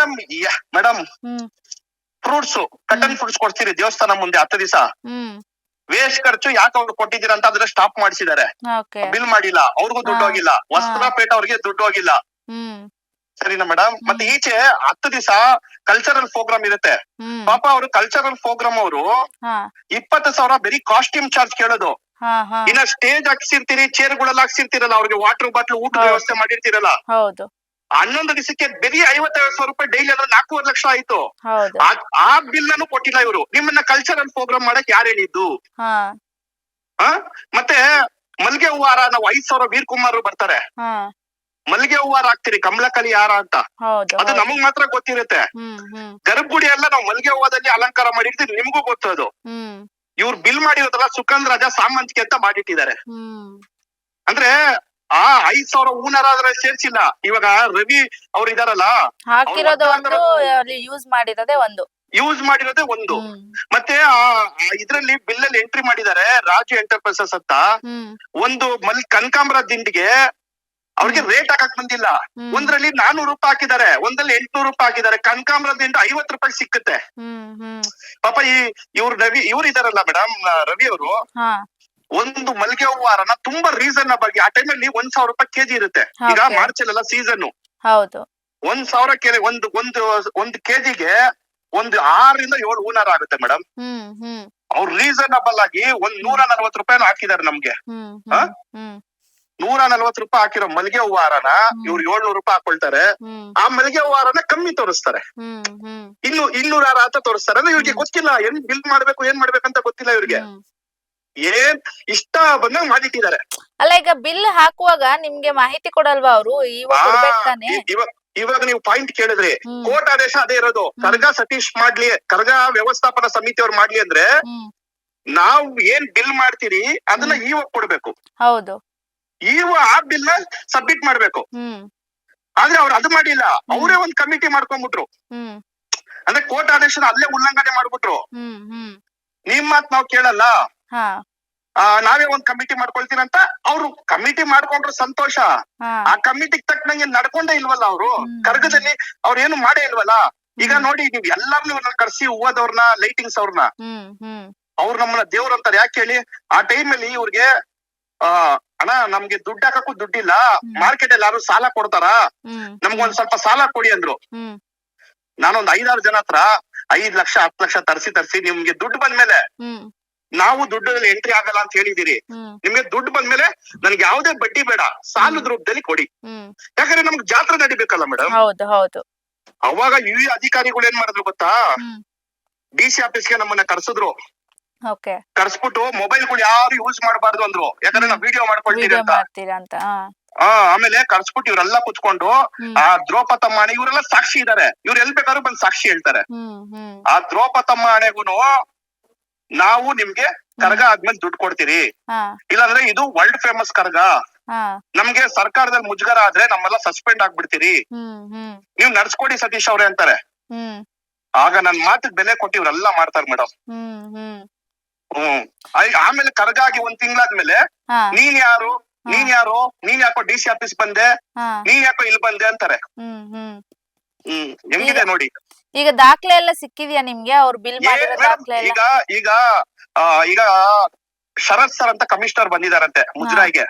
ಮೇಡಮ್ ಹ್ಮ್ ಫ್ರೂಟ್ಸ್, ಕಟನ್ ಫ್ರೂಟ್ಸ್ ಕೊಡ್ತೀರಿ ದೇವಸ್ಥಾನ ಮುಂದೆ 10 ದಿವಸ. ಹ್ಮ್ ವೇಸ್ಟ್ ಖರ್ಚು ಯಾಕೆ ಅವ್ರು ಕೊಟ್ಟಿದ್ದೀರಾ ಅಂತ ಅದನ್ನ ಸ್ಟಾಪ್ ಮಾಡಿಸಿದ್ದಾರೆ. ಓಕೆ. ಬಿಲ್ ಮಾಡಿಲ್ಲ, ಅವ್ರಿಗೂ ದುಡ್ಡು ಹಾ. ಹೋಗಿಲ್ಲ. ವಸ್ತ್ರಪೇಟ ಅವ್ರಿಗೆ ದುಡ್ಡು ಹೋಗಿಲ್ಲ. ಹ್ಮ್ ಸರಿನಾ ಮೇಡಮ್? ಮತ್ತೆ ಈಚೆ 10 ದಿವಸ ಕಲ್ಚರಲ್ ಪ್ರೋಗ್ರಾಮ್ ಇರುತ್ತೆ. ಹ್ಮ್ ಪಾಪ ಅವರು ಕಲ್ಚರಲ್ ಪ್ರೋಗ್ರಾಮ್ ಅವರು ಹಾ 20,000 ಬರೀ ಕಾಸ್ಟ್ಯೂಮ್ ಚಾರ್ಜ್ ಕೇಳೋದು. ಹಾ ಹಾ ಇನ್ನ ಸ್ಟೇಜ್ ಹಾಕ್ಸಿರ್ತೀರಿ, ಚೇರ್ ಗಳೆಲ್ಲ ಹಾಕ್ಸಿರ್ತೀರಲ್ಲ, ಅವ್ರಿಗೆ ವಾಟರ್ ಬಾಟ್ಲ್ ಊಟದ ಹೌದು. ವ್ಯವಸ್ಥೆ ಮಾಡಿರ್ತೀರಲ್ಲ. ಹೌದು 11 ದಿವಸಕ್ಕೆ ಬರೀ 50,000 ರೂಪಾಯಿ ಡೈಲಿ ಅಂದ್ರೆ 4.5 ಲಕ್ಷ ಆಯ್ತು. ಹೌದು. ಆ ಬಿಲ್ ಅನ್ನು ಕೊಟ್ಟಿಲ್ಲ ಇವರು. ನಿಮ್ಮನ್ನ ಕಲ್ಚರಲ್ ಪ್ರೋಗ್ರಾಮ್ ಮಾಡಕ್ ಯಾರು ಹೇಳಿದ್ದು? ಹಾ ಮತ್ತೆ ಮಲ್ಗೆ ಹೂವಾರ ನಾವು 5,000 ವೀರ್ ಕುಮಾರ್ ಬರ್ತಾರೆ, ಹಾ ಮಲ್ಗೆ ಹೂವಾರ ಹಾಕ್ತಿರಿ, ಕಮಲಕಲಿ ಹಾರ ಅಂತ. ಹೌದು ಅದು ಹೌದು. ನಮಗ್ ಮಾತ್ರ ಗೊತ್ತಿರುತ್ತೆ. ಹ್ಮ್ ಹ್ಮ್ ಗರ್ಭಗುಡಿ ಎಲ್ಲ ನಾವು ಮಲ್ಗೆ ಹೂವದಲ್ಲಿ ಅಲಂಕಾರ ಮಾಡಿರ್ತೀವಿ, ನಿಮ್ಗೂ ಗೊತ್ತದು. ಹ್ಮ್ ಇವ್ರು ಬಿಲ್ ಮಾಡಿರೋದಲ್ಲ ಸುಗಂಧ ರಾಜ ಸಾಮಂತಿಗೆ ಅಂತ ಮಾಡಿಟ್ಟಿದ್ದಾರೆ. ಹ್ಮ್ ಅಂದ್ರೆ ಆ 5,000 ಹೂನಾರ ಅದ್ರಲ್ಲಿ ಸೇರ್ಸಿಲ್ಲ. ಇವಾಗ ರವಿ ಅವ್ರು ಇದಾರಲ್ಲ, ಹಾಕಿರೋದು ಒಂದು, ಅಲ್ಲಿ ಯೂಸ್ ಮಾಡಿರೋದೇ ಒಂದು. ಯೂಸ್ ಮಾಡಿರೋದೇ ಒಂದು. ಹ್ಮ್ ಮತ್ತೆ ಇದ್ರಲ್ಲಿ ಬಿಲ್ ಅಲ್ಲಿ ಎಂಟ್ರಿ ಮಾಡಿದ್ದಾರೆ ರಾಜು ಎಂಟರ್ಪ್ರೈಸಸ್ ಅಂತ. ಹ್ಮ್ ಒಂದು ಕನಕಾಂಬರ ದಿಂಡಿಗೆ ಅವ್ರಿಗೆ ರೇಟ್ ಹಾಕಕ್ ಬಂದಿಲ್ಲ. ಹ್ಮ್. ಒಂದ್ರಲ್ಲಿ 400 ರೂಪಾಯಿ ಹಾಕಿದ್ದಾರೆ, ಒಂದ್ರಲ್ಲಿ 800 ರೂಪಾಯಿ ಹಾಕಿದ್ದಾರೆ. ಕನಕಾಂಬರ ದಿಂಡು 50 ರೂಪಾಯಿ ಸಿಕ್ಕುತ್ತೆ. ಹ್ಮ್ ಹ್ಮ್ ಪಾಪ ಇವ್ರು ಇದಾರಲ್ಲ ಮೇಡಮ್, ರವಿ ಅವರು ಹಾ ಒಂದು ಮಲ್ಗೆ ಹೂವಾರನ ತುಂಬಾ ರೀಸನಬಲ್ ಆ ಟೈಮಲ್ಲಿ 1,000 ರೂಪಾಯಿ ಕೆಜಿ ಇರುತ್ತೆ. ಈಗ Okay. ಮಾರ್ಚ್ ಅಲ್ಲೆಲ್ಲ ಸೀಸನ್. ಹೌದು. 1,000 ಕೆಜಿ ಒಂದು ಕೆಜಿಗೆ ಒಂದು 6 ರಿಂದ 7 ಹೂನಾರ ಆಗುತ್ತೆ ಮೇಡಮ್. ಹ್ಮ್ ಹ್ಮ್ ಅವ್ರು ರೀಸನಬಲ್ ಆಗಿ 140 ರೂಪಾಯಿನ ಹಾಕಿದ್ದಾರೆ ನಮ್ಗೆ. ಹ್ಮ್ ಹಾ? ಹ್ಮ್ 140 ರೂಪಾಯಿ ಹಾಕಿರೋ ಮಲ್ಗೆ ಹೂವಾರನ ಇವ್ರು 700 ರೂಪಾಯಿ ಹಾಕೊಳ್ತಾರೆ. ಹ್ಮ್ ಆ ಮಲ್ಗೆ ಹೂವಾರನ ಕಮ್ಮಿ ತೋರಿಸ್ತಾರೆ, ಹ್ಮ್ ಹ್ಮ್ 200 ಅಂತ ತೋರಿಸ್ತಾರೆ. ಅಂದ್ರೆ ಇವ್ರಿಗೆ ಗೊತ್ತಿಲ್ಲ ಏನ್ ಬಿಲ್ ಮಾಡ್ಬೇಕು, ಏನ್ ಮಾಡ್ಬೇಕಂತ ಗೊತ್ತಿಲ್ಲ ಇವ್ರಿಗೆ. ಹ್ಮ್. ಏನ್ ಇಷ್ಟ ಬಂದಂಗ್ ಮಾಡಿಟ್ಟಿದ್ದಾರೆ. ಅಲ್ಲ, ಈಗ ಬಿಲ್ ಹಾಕುವಾಗ ನಿಮ್ಗೆ ಮಾಹಿತಿ ಕೊಡಲ್ವಾ ಅವರು? ಇವಾಗ ಕೊಡ್ಬೇಕು ತಾನೆ? ಇವಾಗ ನೀವು ಪಾಯಿಂಟ್ ಕೇಳಿದ್ರಿ, ಹ್ಮ್. ಕೋರ್ಟ್ ಆದೇಶ ಅದೇ ಇರೋದು. ಕರ್ಗ ಸತೀಶ್ ಮಾಡ್ಲಿ, ಕರ್ಗ ವ್ಯವಸ್ಥಾಪನಾ ಸಮಿತಿ ಅವ್ರು ಮಾಡ್ಲಿ ಅಂದ್ರೆ ಹ್ಮ್ ನಾವು ಏನ್ ಬಿಲ್ ಮಾಡ್ತೀರಿ ಅದನ್ನ ಇವಾಗ ಕೊಡ್ಬೇಕು. ಹೌದು. ಆ ಬಿಲ್ ನ ಸಬ್ಮಿಟ್ ಮಾಡ್ಬೇಕು. ಹ್ಮ್ ಆದ್ರೆ ಅವ್ರು ಅದು ಮಾಡಿಲ್ಲ. ಅವರೇ ಒಂದ್ ಕಮಿಟಿ ಮಾಡ್ಕೊಂಡ್ಬಿಟ್ರು. ಹ್ಮ್ ಅಂದ್ರೆ ಕೋರ್ಟ್ ಆದೇಶನ ಅಲ್ಲೇ ಉಲ್ಲಂಘನೆ ಮಾಡ್ಬಿಟ್ರು. ಹ್ಮ್ ಹ್ಮ್ ನಿಮ್ ಮಾತ್ ನಾವ್ ಕೇಳಲ್ಲ, ಹಾ ನಾವೇ ಒಂದ್ ಕಮಿಟಿ ಮಾಡ್ಕೊಳ್ತೀವಿ ಅಂತ. ಅವ್ರು ಕಮಿಟಿ ಮಾಡ್ಕೊಂಡ್ರು ಸಂತೋಷ. ಹಾ ಆ ಕಮಿಟಿಗೆ ತಕ್ಕನಂಗೆ ನಡ್ಕೊಂಡೇ ಇಲ್ವಲ್ಲ ಅವರು. ಹ್ಮ್. ಕರ್ಗದಲ್ಲಿ ಅವ್ರು ಏನು ಮಾಡೇ ಇಲ್ವಲ್ಲ. ಈಗ ನೋಡಿ, ನೀವ್ ಎಲ್ಲಾರ್ನು ಕರ್ಸಿ ಹೂವದವ್ರನ್ನ, ಲೈಟಿಂಗ್ಸ್ ಅವ್ರನ್ನ, ಹ್ಮ್ ಹ್ಮ್ ಅವ್ರು ನಮ್ಮನ್ನ ದೇವ್ರ ಅಂತಾರೆ. ಯಾಕೆ ಹೇಳಿ? ಆ ಟೈಮಲ್ಲಿ ಇವ್ರಿಗೆ ಅಣ್ಣ ನಮ್ಗೆ ದುಡ್ಡು ಹಾಕಕ್ಕೂ ದುಡ್ಡಿಲ್ಲ, ಮಾರ್ಕೆಟ್ ಅಲ್ಲಿ ಯಾರು ಸಾಲ ಕೊಡ್ತಾರ, ಹ್ಮ್ ನಮ್ಗೊಂದ್ ಸ್ವಲ್ಪ ಸಾಲ ಕೊಡಿ ಅಂದ್ರು. ಹ್ಮ್ ನಾನೊಂದ್ 5-6 ಜನ ಹತ್ರ 5 ಲಕ್ಷ 10 ಲಕ್ಷ ತರ್ಸಿ ನಿಮ್ಗೆ ದುಡ್ಡು ಬಂದ್ಮೇಲೆ ಹ್ಮ್ ನಾವು ದುಡ್ಡಲ್ಲಿ ಎಂಟ್ರಿ ಆಗಲ್ಲ ಅಂತ ಹೇಳಿದಿರಿ. ಹ್ಮ್ ನಿಮ್ಗೆ ದುಡ್ಡು ಬಂದ್ಮೇಲೆ ನನ್ಗೆ ಯಾವ್ದೇ ಬಡ್ಡಿ ಬೇಡ, ಸಾಲದ ರೂಪದಲ್ಲಿ ಕೊಡಿ. ಹ್ಮ್ ಯಾಕಂದ್ರೆ ನಮ್ಗೆ ಜಾತ್ರೆ ನಡಿಬೇಕಲ್ಲ ಮೇಡಮ್. ಹೌದು ಹೌದು. ಅವಾಗ ಈ ಅಧಿಕಾರಿಗಳು ಏನ್ ಮಾಡಿದ್ರು ಗೊತ್ತಾ? ಹ್ಮ್ DC ಆಫೀಸ್ಗೆ ನಮ್ಮನ್ನ ಕರ್ಸಿದ್ರು. ಓಕೆ. ಕರ್ಸ್ಬಿಟ್ಟು ಮೊಬೈಲ್ಗಳು ಯಾರು ಯೂಸ್ ಮಾಡಬಾರ್ದು ಅಂದ್ರು. ಯಾಕಂದ್ರೆ ನಾವು ವಿಡಿಯೋ ಮಾಡ್ಕೊಳ್ತೀವಿ ವಿಡಿಯೋ ಅಂತ. ಮಾಡ್ತೀರಾ ಅಂತ. ಆಮೇಲೆ ಕರ್ಸ್ಬಿಟ್ಟು ಇವರೆಲ್ಲ ಕುತ್ಕೊಂಡು ಆ ದ್ರೌಪದಮ್ಮ ಆಣೆ ಇವರೆಲ್ಲ ಸಾಕ್ಷಿ ಇದಾರೆ, ಇವ್ರು ಎಲ್ ಬೇಕಾದ್ರೂ ಬಂದ್ ಸಾಕ್ಷಿ ಹೇಳ್ತಾರೆ. ಆ ದ್ರೌಪದಮ್ಮ ಆಣೆಗೂನು ನಾವು ನಿಮ್ಗೆ ಕರ್ಗ ಆದ್ಮೇಲೆ ದುಡ್ಡು ಕೊಡ್ತೀರಿ, ಇಲ್ಲಾಂದ್ರೆ ಇದು ವರ್ಲ್ಡ್ ಫೇಮಸ್ ಕರ್ಗ, ನಮ್ಗೆ ಸರ್ಕಾರದಲ್ಲಿ ಮುಜುಗರ ಆದ್ರೆ ನಮ್ಮೆಲ್ಲ ಸಸ್ಪೆಂಡ್ ಆಗ್ಬಿಡ್ತೀರಿ, ನೀವ್ ನಡ್ಸ್ಕೊಡಿ ಸತೀಶ್ ಅವ್ರೆ ಅಂತಾರೆ. ಆಗ ನನ್ ಮಾತಿಗೆ ಬೆಲೆ ಕೊಟ್ಟು ಇವ್ರೆಲ್ಲ ಮಾಡ್ತಾರೆ ಮೇಡಮ್. ಆಮೇಲೆ ಕರ್ಗ ಆಗಿ ಒಂದ್ ತಿಂಗಳಾದ್ಮೇಲೆ ನೀನ್ ಯಾರು ನೀನ್ ಯಾಕೋ DC ಆಫೀಸ್ ಬಂದೆ, ನೀನ್ ಯಾಕೋ ಇಲ್ಲಿ ಬಂದೆ ಅಂತಾರೆ. ಹೆಂಗಿದೆ ನೋಡಿ. ಈಗ ದಾಖಲೆ ಎಲ್ಲ ಸಿಕ್ಕಿದ್ಯಾ ನಿಮ್ಗೆ? ಅವ್ರು ಬಿಲ್ ಮಾಡಿರೋ ದಾಖಲೆ ಎಲ್ಲ? ಈಗ ಈಗ ಶರತ್ ಸರ್ ಅಂತ ಕಮಿಷನರ್ ಬಂದಿದಾರಂತೆ ಮುಜರಾಯಿಗೆ.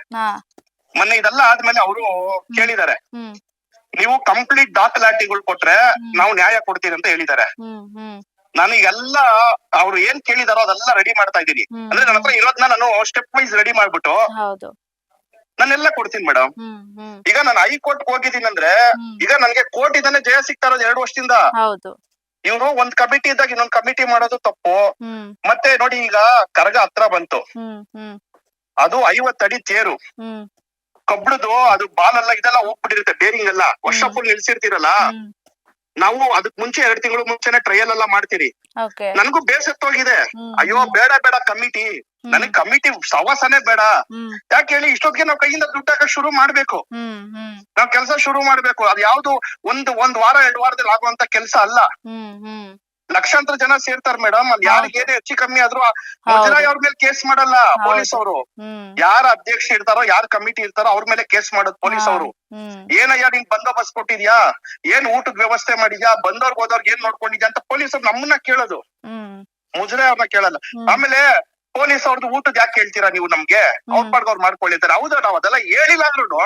ಮೊನ್ನೆ ಇದೆಲ್ಲ ಆದ್ಮೇಲೆ ಅವರು ಕೇಳಿದ್ದಾರೆ, ನೀವು ಕಂಪ್ಲೀಟ್ ದಾಖಲಾತಿಗಳು ಕೊಟ್ರೆ ನಾವು ನ್ಯಾಯ ಕೊಡ್ತೀವಿ ಅಂತ ಹೇಳಿದ್ದಾರೆ. ನಾನು ಎಲ್ಲ ಅವ್ರು ಏನ್ ಕೇಳಿದಾರೋ ಅದೆಲ್ಲ ರೆಡಿ ಮಾಡ್ತಾ ಇದ್ದೀನಿ. ಅಂದ್ರೆ ನನ್ನ ಹತ್ರ ಇರೋದ್ನ ನಾನು ಸ್ಟೆಪ್ ವೈಸ್ ರೆಡಿ ಮಾಡ್ಬಿಟ್ಟು ನಾನೆಲ್ಲ ಕೊಡ್ತೀನಿ ಮೇಡಮ್. ಈಗ ನಾನು ಹೈಕೋರ್ಟ್ ಹೋಗಿದ್ದೀನಿ ಅಂದ್ರೆ ಈಗ ನನ್ಗೆ ಕೋರ್ಟ್ ಇಂದಾನೆ ಜಯ ಸಿಗ್ತಾ ಇರೋದು 2 ವರ್ಷದಿಂದ. ಇವ್ರು ಒಂದ್ ಕಮಿಟಿ ಇದ್ದಾಗ ಇನ್ನೊಂದ್ ಕಮಿಟಿ ಮಾಡೋದು ತಪ್ಪು. ಮತ್ತೆ ನೋಡಿ ಈಗ ಕರಗ ಹತ್ರ ಬಂತು, ಅದು 50 ಅಡಿ ತೇರು, ಕಬ್ಬಿಣದು ಅದು ಬಾಲ್ ಎಲ್ಲ ಇದೆಲ್ಲ ಹೋಗ್ಬಿಟ್ಟಿರುತ್ತೆ, ಬೇರಿಂಗ್ ಎಲ್ಲ ವರ್ಷ ಫುಲ್ ನಿಲ್ಸಿರ್ತೀರಲ್ಲ. ನಾವು ಅದಕ್ ಮುಂಚೆ 2 ತಿಂಗಳು ಮುಂಚೆನೆ ಟ್ರಯಲ್ ಎಲ್ಲ ಮಾಡ್ತೀರಿ. ನನ್ಗೂ ಬೇಸತ್ತೋಗಿದೆ, ಅಯ್ಯೋ ಬೇಡ ಕಮಿಟಿ, ನನಗ್ ಕಮಿಟಿ ಸವಾಸನೆ ಬೇಡ. ಯಾಕೆ ಹೇಳಿ, ಇಷ್ಟೊತ್ತಿಗೆ ನಾವ್ ಕೈಯಿಂದ ದುಡ್ಡು ಹಾಕಕ್ ಶುರು ಮಾಡ್ಬೇಕು, ನಾವ್ ಕೆಲ್ಸ ಶುರು ಮಾಡ್ಬೇಕು. ಅದ್ ಯಾವ್ದು ಒಂದ್ ವಾರ 2 ವಾರದಲ್ಲಿ ಆಗುವಂತ ಕೆಲ್ಸ ಅಲ್ಲ. ಲಕ್ಷಾಂತರ ಜನ ಸೇರ್ತಾರ ಮೇಡಮ್, ಅಲ್ಲಿ ಯಾರಿಗೆ ಏನೇ ಹೆಚ್ಚು ಕಮ್ಮಿ ಆದ್ರೂ ಮುಜರಾಯಿ ಅವ್ರ ಮೇಲೆ ಕೇಸ್ ಮಾಡಲ್ಲ ಪೊಲೀಸ್ ಅವರು. ಯಾರ ಅಧ್ಯಕ್ಷ ಇರ್ತಾರೋ, ಯಾರ ಕಮಿಟಿ ಇರ್ತಾರೋ ಅವ್ರ ಮೇಲೆ ಕೇಸ್ ಮಾಡೋದು ಪೊಲೀಸ್ ಅವರು. ಏನಯ್ಯ ನಿನ್ ಬಂದೋಬಸ್ತ್ ಕೊಟ್ಟಿದ್ಯಾ, ಏನ್ ಊಟದ ವ್ಯವಸ್ಥೆ ಮಾಡಿದ್ಯಾ, ಬಂದವ್ರಿಗೆ ಹೋದವ್ರಿಗೆ ಏನ್ ನೋಡ್ಕೊಂಡಿದ್ಯಾ ಅಂತ ಪೊಲೀಸ್ ಅವ್ರು ನಮ್ಮನ್ನ ಕೇಳೋದು, ಮುಜರಾಯಿ ಅವ್ರನ್ನ ಕೇಳಲ್ಲ. ಆಮೇಲೆ ಪೊಲೀಸ್ ಅವ್ರದ್ದು ಊಟದ ಯಾಕೆ ಕೇಳ್ತೀರಾ ನೀವು ನಮ್ಗೆ, ಅವ್ರ ಪಾಡ್ಗೆ ಅವ್ರು ಮಾಡ್ಕೊಳ್ಳಿದ್ದಾರೆ. ಹೌದಾ, ನಾವ್ ಅದೆಲ್ಲ ಹೇಳಿಲ್ಲ ಅಂದ್ರೂ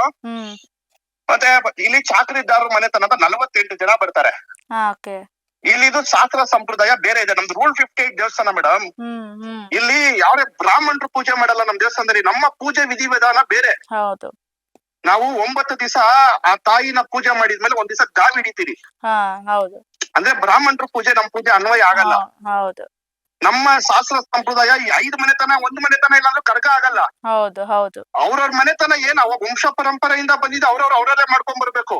ಮತ್ತೆ ಇಲ್ಲಿ ಚಾಕರಿದಾರರ ಮನೆತನದ 48 ಜನ ಬರ್ತಾರೆ. ಇಲ್ಲಿದು ಶಾಸ್ತ್ರ ಸಂಪ್ರದಾಯ ಬೇರೆ ಇದೆ, ನಮ್ದು ರೂಲ್ 58 ದೇವಸ್ಥಾನ ಮೇಡಮ್. ಇಲ್ಲಿ ಯಾವ್ದೇ ಬ್ರಾಹ್ಮಣರು ಪೂಜೆ ಮಾಡಲ್ಲ ನಮ್ ದೇವಸ್ಥಾನದಲ್ಲಿ. ನಮ್ಮ ಪೂಜೆ ವಿಧಿ ವಿಧಾನ ಬೇರೆ. ನಾವು 9 ದಿವಸ ಆ ತಾಯಿನ ಪೂಜೆ ಮಾಡಿದ್ಮೇಲೆ 1 ದಿವಸ ಗಾವಿ ಹಿಡಿತೀರಿ. ಅಂದ್ರೆ ಬ್ರಾಹ್ಮಣರು ಪೂಜೆ ನಮ್ ಪೂಜೆ ಅನ್ವಯ ಆಗಲ್ಲ. ನಮ್ಮ ಶಾಸ್ತ್ರ ಸಂಪ್ರದಾಯ ಈ 5 ಮನೆತನ, 1 ಮನೆತನ ಇಲ್ಲಾಂದ್ರೆ ಕರ್ಗ ಆಗಲ್ಲ. ಅವ್ರವ್ರ ಮನೆತನ ಏನ್ ಅವಾಗ ವಂಶ ಪರಂಪರೆಯಿಂದ ಬಂದಿದ್ದು ಅವ್ರವ್ರೇ ಮಾಡ್ಕೊಂಡ್ ಬರ್ಬೇಕು.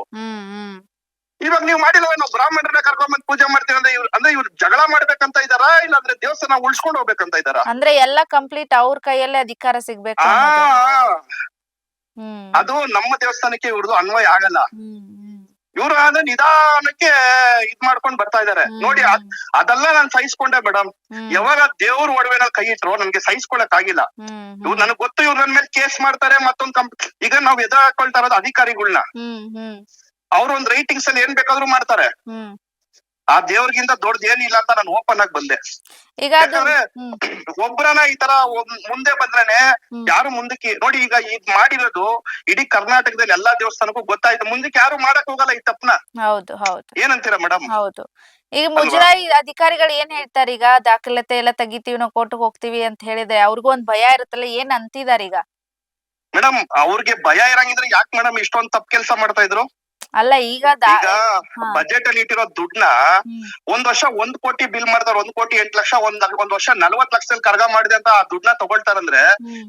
ಇವಾಗ ನೀವು ಮಾಡಿಲ್ಲ, ನಾವು ಬ್ರಾಹ್ಮಣರನ್ನ ಕರ್ಕೊಂಡ್ಬಂದ್ ಪೂಜೆ ಮಾಡ್ತೀವಿ ಅಂದ್ರೆ ಇವ್ರು ಜಗಳ ಮಾಡ್ಬೇಕಂತ ಇದಾರ, ಇಲ್ಲಾಂದ್ರೆ ದೇವಸ್ಥಾನ ಉಳ್ಸ್ಕೊಂಡ್ ಹೋಗ್ಬೇಕಂತ ಇದಾರ? ಅಂದ್ರೆ ಎಲ್ಲ ಕಂಪ್ಲೀಟ್ ಅವ್ರ ಕೈಯಲ್ಲೇ ಅಧಿಕಾರ ಸಿಗ್ಬೇಕು. ಅದು ನಮ್ಮ ದೇವಸ್ಥಾನಕ್ಕೆ ಇವ್ರದ್ದು ಅನ್ವಯ ಆಗಲ್ಲ. ಇವ್ರು ಆದ್ರೆ ನಿಧಾನಕ್ಕೆ ಇದ್ ಮಾಡ್ಕೊಂಡ್ ಬರ್ತಾ ಇದಾರೆ ನೋಡಿ. ಅದೆಲ್ಲ ನಾನ್ ಸಹಿಸ್ಕೊಂಡೆ ಮೇಡಮ್. ಯಾವಾಗ ದೇವ್ರ ಒಡವೆನಲ್ಲಿ ಕೈ ಇಟ್ರು ನನ್ಗೆ ಸಹಿಸ್ಕೊಳಕ್ ಆಗಿಲ್ಲ. ಇವ್ರು ನನಗ್ ಗೊತ್ತು, ಇವ್ರ ನನ್ ಮೇಲೆ ಕೇಸ್ ಮಾಡ್ತಾರೆ. ಈಗ ನಾವ್ ಎದುರು ಹಾಕೊಳ್ತಾ ಇರೋದು ಅಧಿಕಾರಿಗಳನ್ನ. ಅವ್ರೊಂದ್ ರೈಟಿಂಗ್ಸ್ ಅಲ್ಲಿ ಏನ್ ಬೇಕಾದ್ರೂ ಮಾಡ್ತಾರೆ. ಆ ದೇವ್ರಿಗಿಂತ ದೊಡ್ಡದ್ ಏನಿಲ್ಲ ಅಂತ ನಾನು ಓಪನ್ ಆಗಿ ಬಂದೆ. ಯಾಕಂದ್ರೆ ಒಬ್ರನ ಈ ತರ ಮುಂದೆ ಬಂದ್ರೇನೆ ಯಾರು ಮುಂದಕ್ಕೆ ನೋಡಿ. ಈಗ ಇದ್ ಮಾಡಿರೋದು ಇಡೀ ಕರ್ನಾಟಕದಲ್ಲಿ ಎಲ್ಲಾ ದೇವಸ್ಥಾನಕ್ಕೂ ಗೊತ್ತಾಯ್ತು, ಮುಂದಕ್ಕೆ ಯಾರು ಮಾಡಕ್ ಹೋಗಲ್ಲ ಈ ತಪ್ಪನ. ಏನಂತೀರಾ ಮೇಡಮ್? ಈಗ ಮುಜರಾಯಿ ಅಧಿಕಾರಿಗಳು ಏನ್ ಹೇಳ್ತಾರೆ, ಈಗ ದಾಖಲಾತಿ ಎಲ್ಲ ತೆಗಿತೀವಿ, ನಾವು ಕೋರ್ಟ್ಗೆ ಹೋಗ್ತೀವಿ ಅಂತ ಹೇಳಿದ್ರೆ ಅವ್ರಿಗೂ ಒಂದ್ ಭಯ ಇರುತ್ತಲ್ಲ, ಏನ್ ಅಂತಿದಾರ ಈಗ? ಮೇಡಮ್ ಅವ್ರಿಗೆ ಭಯ ಇರಂಗಿದ್ರೆ ಯಾಕೆ ಮೇಡಮ್ ಇಷ್ಟೊಂದ್ ತಪ್ಪು ಕೆಲಸ ಮಾಡ್ತಾ ಇದ್ರು? ಅಲ್ಲ ಈಗ ಬಜೆಟ್ ಅಲ್ಲಿ ಇಟ್ಟಿರೋ ದುಡ್ಡನ್ನ 1 ವರ್ಷ 1 ಕೋಟಿ ಬಿಲ್ ಮಾಡ್ತಾರೆ, 1 ಕೋಟಿ 8 ಲಕ್ಷ, ಒಂದ್ ವರ್ಷ 40 ಲಕ್ಷದಲ್ಲಿ ಕರ್ಗ ಮಾಡಿದೆ ಅಂತ ಆ ದುಡ್ಡನ್ನ ತಗೊಳ್ತಾರಂದ್ರೆ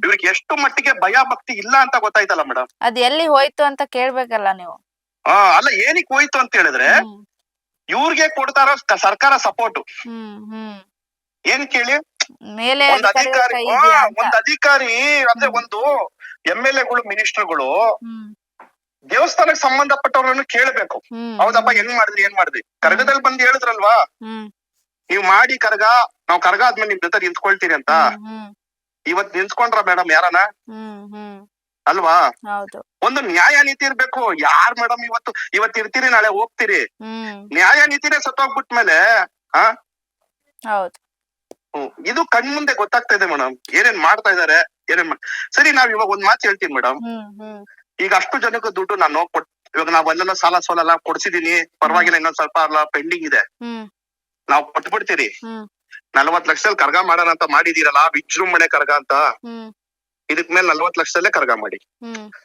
ಇವ್ರಿಗೆ ಎಷ್ಟು ಮಟ್ಟಿಗೆ ಭಯ ಭಕ್ತಿ ಇಲ್ಲ ಅಂತ ಗೊತ್ತಾಯ್ತಲ್ಲ ಮೇಡಮ್. ಅದ್ ಎಲ್ಲಿ ಹೋಯ್ತು ಅಂತ ಕೇಳ್ಬೇಕಲ್ಲ ನೀವು. ಅಲ್ಲ ಏನಕ್ಕೆ ಹೋಯ್ತು ಅಂತ ಹೇಳಿದ್ರೆ ಇವ್ರಿಗೆ ಕೊಡ್ತಾರೋ ಸರ್ಕಾರ ಸಪೋರ್ಟ್. ಏನ್ ಕೇಳಿ, ಒಂದ್ ಅಧಿಕಾರಿ ಅಂದ್ರೆ ಒಂದು MLAಗಳು ಮಿನಿಸ್ಟರ್ಗಳು ದೇವಸ್ಥಾನಕ್ಕೆ ಸಂಬಂಧಪಟ್ಟವ್ರನ್ನು ಕೇಳ್ಬೇಕು. ಹೌದಪ್ಪ ಹೆಂಗ್ ಮಾಡಿದ್ರಿ ಕರ್ಗದಲ್ಲಿ ಬಂದ್ ಹೇಳಿದ್ರಲ್ವಾ, ನೀವ್ ಮಾಡಿ ಕರ್ಗ, ನಾವ್ ಕರ್ಗ ಆದ್ಮೇಲೆ ನಿಮ್ ಜೊತೆ ನಿಂತ್ಕೊಳ್ತೀರಿ ಅಂತ. ಇವತ್ ನಿಂತ್ಕೊಂಡ್ರ ಮೇಡಮ್ ಯಾರನ? ಅಲ್ವಾ? ಒಂದು ನ್ಯಾಯ ನೀತಿ ಇರ್ಬೇಕು. ಯಾರ್ ಮೇಡಮ್ ಇವತ್ ಇರ್ತೀರಿ, ನಾಳೆ ಹೋಗ್ತೀರಿ. ನ್ಯಾಯ ನೀತಿನೇ ಸತ್ತೋಗ್ಬಿಟ್ಮೇಲೆ ಇದು ಕಣ್ಮುಂದೆ ಗೊತ್ತಾಗ್ತಾ ಇದೆ ಮೇಡಮ್, ಏನೇನ್ ಮಾಡ್ತಾ ಇದಾರೆ. ಸರಿ, ನಾವ್ ಇವಾಗ ಒಂದ್ ಮಾತು ಹೇಳ್ತೀನಿ ಮೇಡಮ್. ಈಗ ಅಷ್ಟು ಜನಕ್ಕೆ ದುಡ್ಡು ನಾನು ಇವಾಗ ನಾವೆಲ್ಲ ಸಾಲ ಸೋಲ ಎಲ್ಲ ಕೊಡ್ಸಿದೀನಿ, ಪರವಾಗಿಲ್ಲ, ಇನ್ನೊಂದ್ ಸ್ವಲ್ಪ ಎಲ್ಲ ಪೆಂಡಿಂಗ್ ಇದೆ, ನಾವ್ ಕೊಟ್ಬಿಡ್ತೀರಿ. 40 ಲಕ್ಷದಲ್ಲಿ ಕರ್ಗ ಮಾಡೋಣ ಅಂತ ಮಾಡಿದೀರಲ್ಲ, ವಿಜೃಂಭಣೆ ಕರ್ಗ ಅಂತ, ಇದಕ್ ಮೇಲೆ 40 ಲಕ್ಷದಲ್ಲೇ ಕರ್ಗ ಮಾಡಿ.